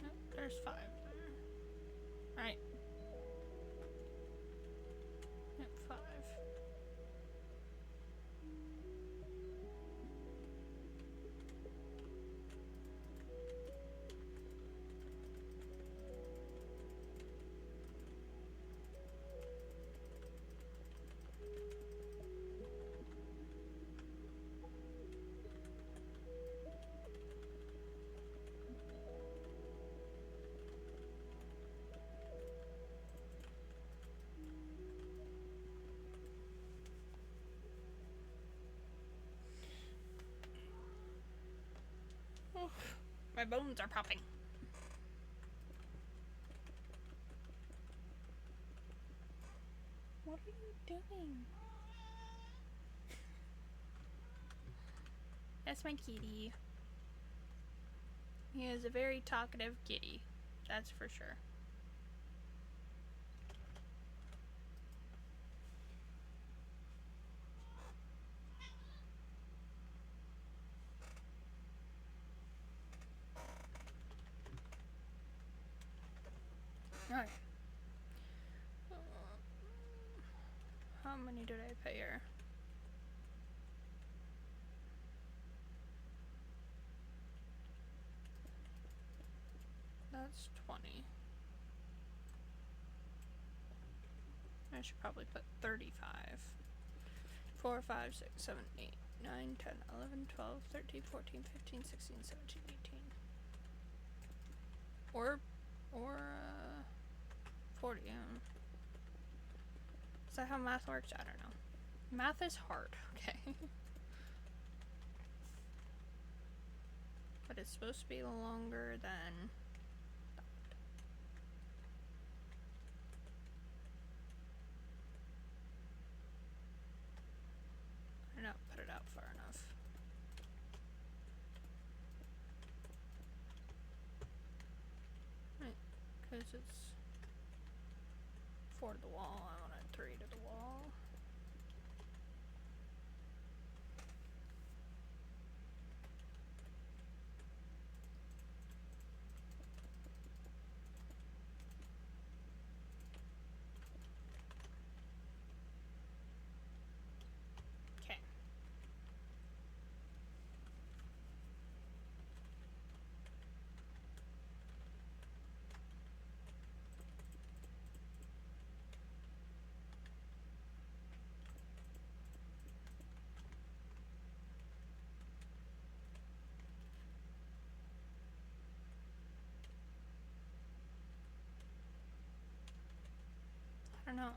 Oh, there's 5 there. Right. Yep, 5. Oh, my bones are popping. What are you doing? That's my kitty. He is a very talkative kitty. That's for sure. Alright. How many did I pay her? That's 20. I should probably put 35. 4, 5, 6, 7, 8, 9, 10, 11, 12, 13, 14, 15, 16, 17, 18. Or 40. Is that how math works? I don't know. Math is hard, okay? But it's supposed to be longer than... I don't put it out far enough. Right, because it's 4 to the wall, I want it 3 to the wall. Okay. I don't know.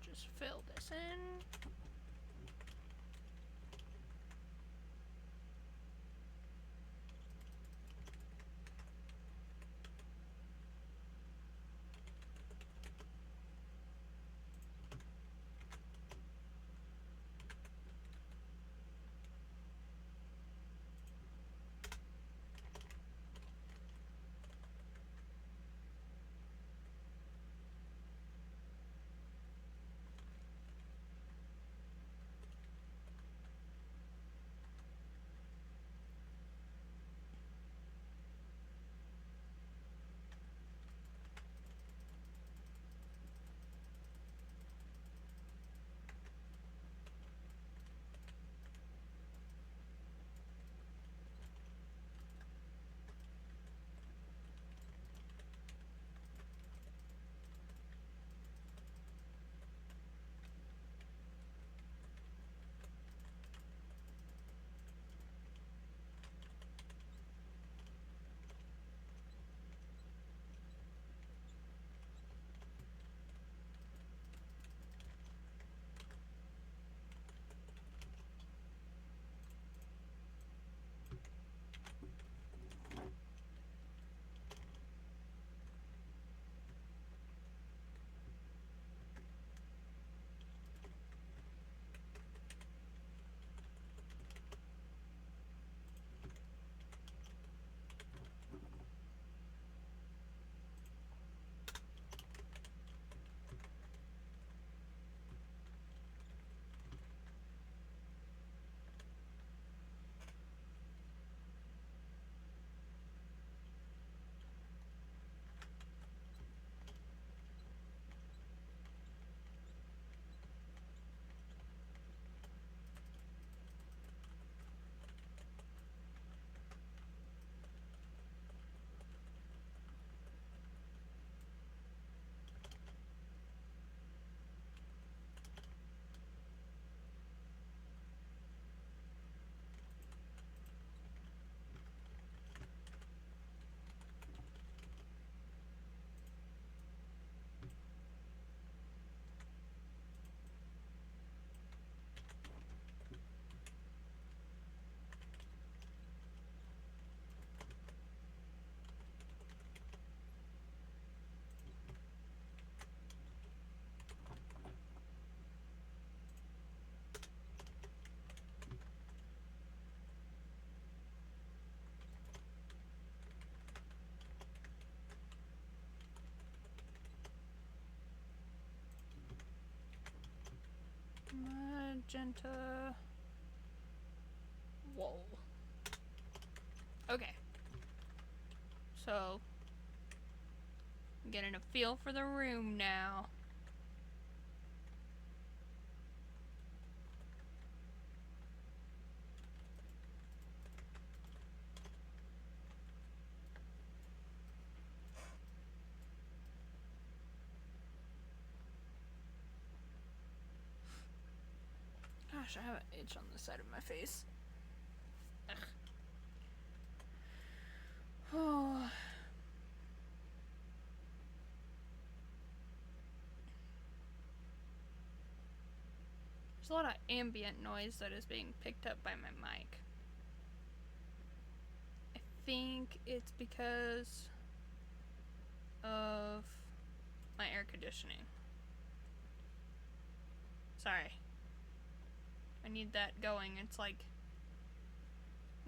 Just fill this in. magenta. Whoa. Okay. So, I'm getting a feel for the room now. Gosh, I have an itch on the side of my face. Ugh. Oh. There's a lot of ambient noise that is being picked up by my mic. I think it's because of my air conditioning. Sorry. I need that going. It's like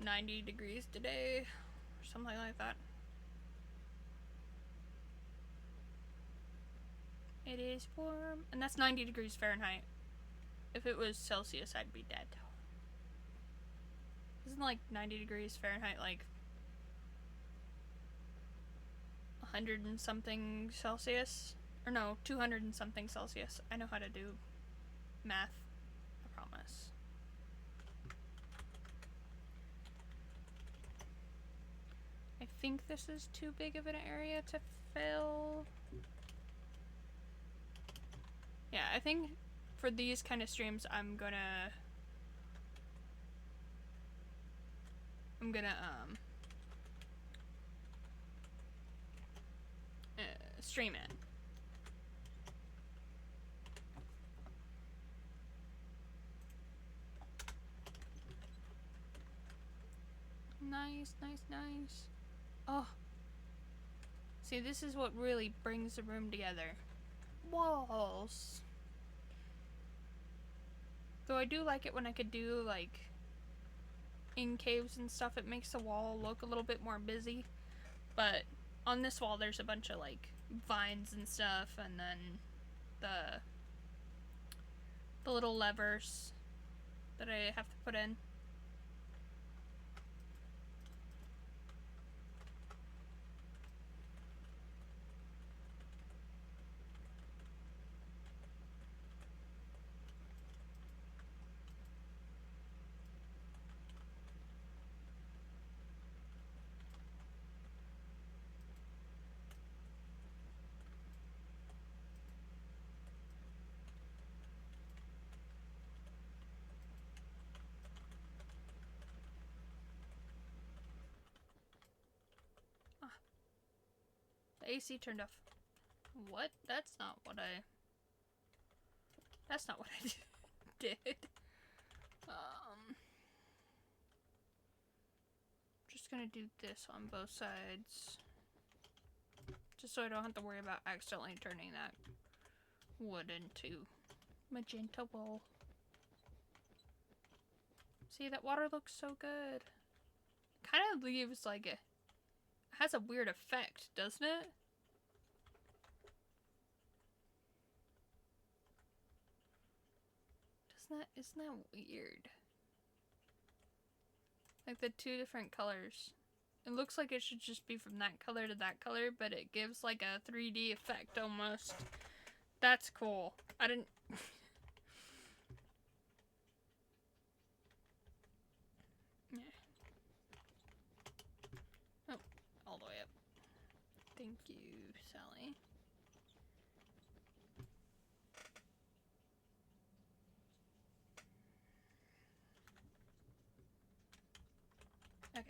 90 degrees today, or something like that. It is warm, and that's 90 degrees Fahrenheit. If it was Celsius, I'd be dead. Isn't like 90 degrees Fahrenheit like 100 and something Celsius? Or no, 200 and something Celsius. I know how to do math, I promise. I think this is too big of an area to fill. Yeah, I think for these kind of streams, I'm gonna stream it. Nice, nice, nice. Oh. See, this is what really brings the room together. Walls. Though I do like it when I could do, like, in caves and stuff, it makes the wall look a little bit more busy. But on this wall, there's a bunch of, like, vines and stuff, and then the little levers that I have to put in. The AC turned off. What? That's not what I did. Just gonna do this on both sides. Just so I don't have to worry about accidentally turning that wood into magenta wool. See, that water looks so good. Kind of leaves like a... has a weird effect, doesn't it? Isn't that weird? Like the two different colors. It looks like it should just be from that color to that color, but it gives like a 3D effect almost. That's cool. I didn't... yeah. Oh, all the way up. Thank you, Sally. Okay.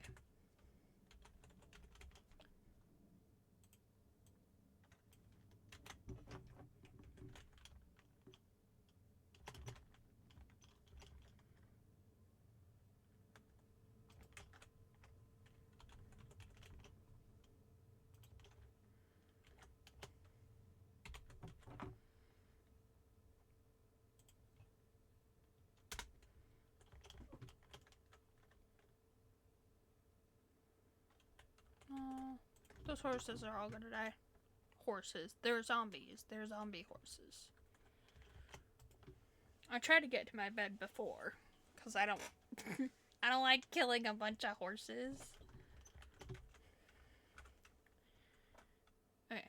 Those horses are all gonna die. Horses. They're zombies. They're zombie horses. I tried to get to my bed before, because I don't I don't like killing a bunch of horses. Okay.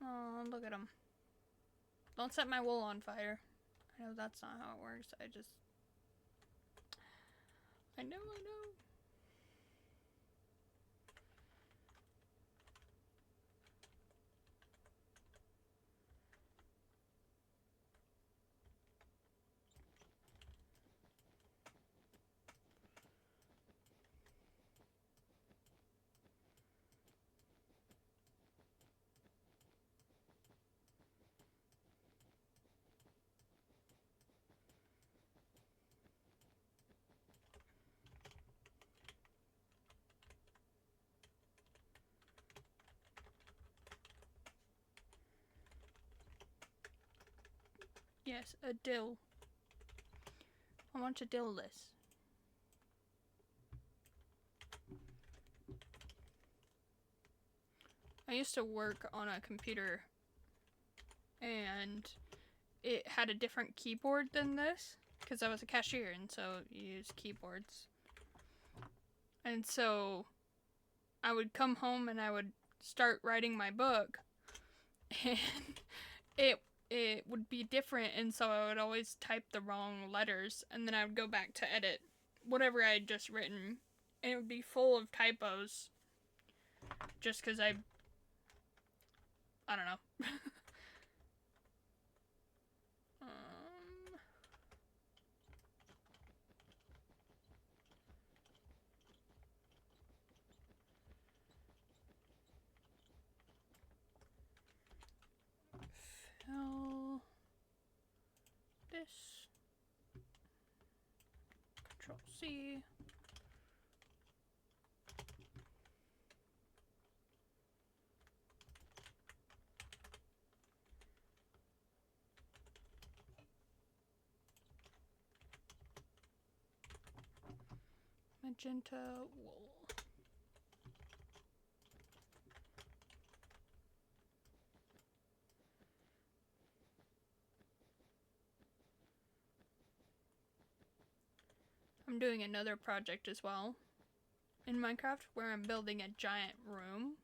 Oh, look at them. Don't set my wool on fire. I know that's not how it works. I know. Yes, a dill. I want to dill this. I used to work on a computer and it had a different keyboard than this because I was a cashier and so you use keyboards. And so I would come home and I would start writing my book and it would be different, and so I would always type the wrong letters, and then I would go back to edit whatever I had just written, and it would be full of typos just because I don't know. Fill this. Control C. Magenta wool. I'm doing another project as well in Minecraft where I'm building a giant room,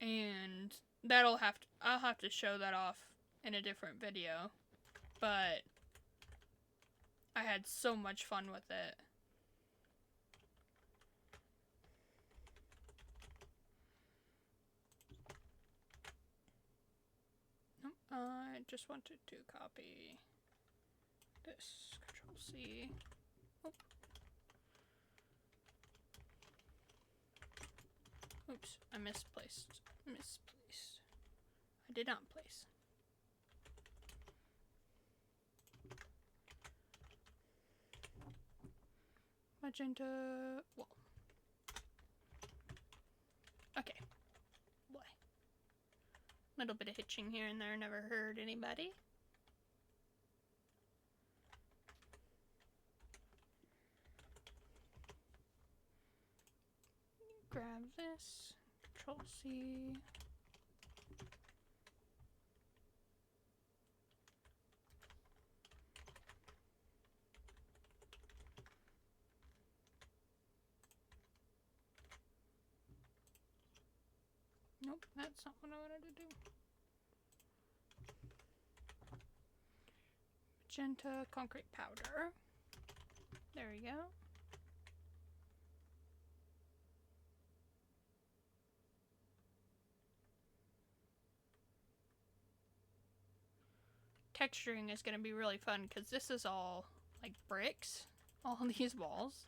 and I'll have to show that off in a different video, but I had so much fun with it. I just wanted to copy this. Control C. Oh. Oops, I misplaced. I did not place. Magenta wool. Okay. Boy. Little bit of hitching here and there, never hurt anybody. Grab this. Control C. Nope, that's not what I wanted to do. Magenta concrete powder. There we go. Texturing is going to be really fun because this is all like bricks, all these walls.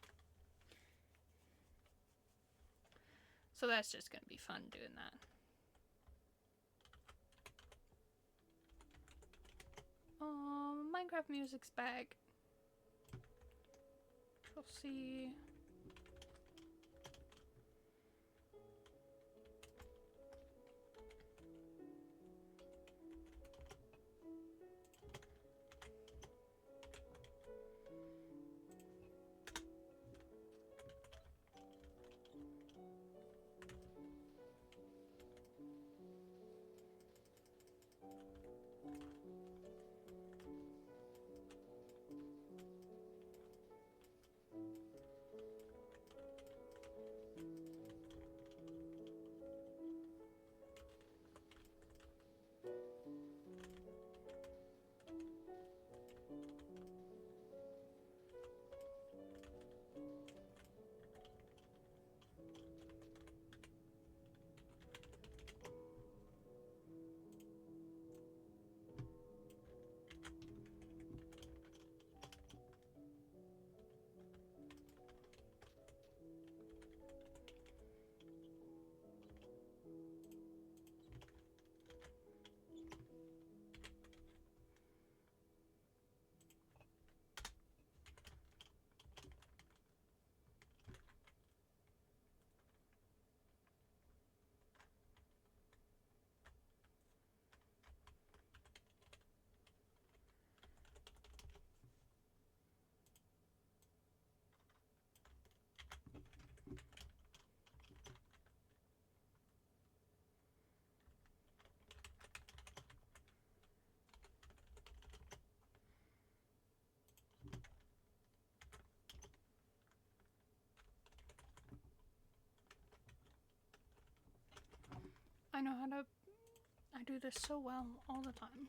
So that's just going to be fun doing that. Minecraft music's back. Control C. I know how to... I do this so well all the time.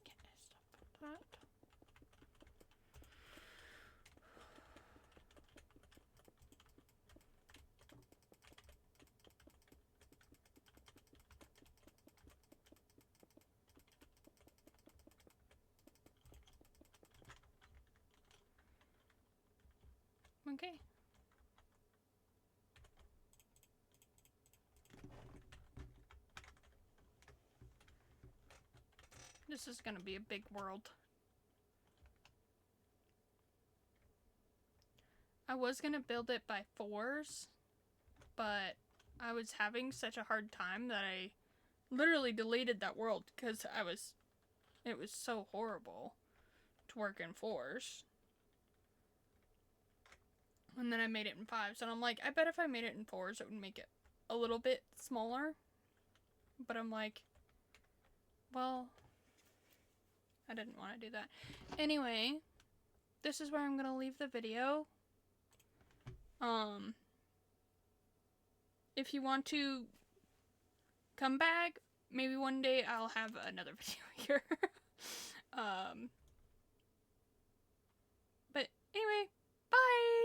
Okay, stop that. Okay. This is gonna be a big world. I was gonna build it by 4s, but I was having such a hard time that I literally deleted that world because it was so horrible to work in 4s. And then I made it in 5s, and I'm like, I bet if I made it in 4s, it would make it a little bit smaller. But I'm like, well, I didn't want to do that. Anyway, this is where I'm gonna leave the video. If you want to come back, maybe one day I'll have another video here. But anyway, bye!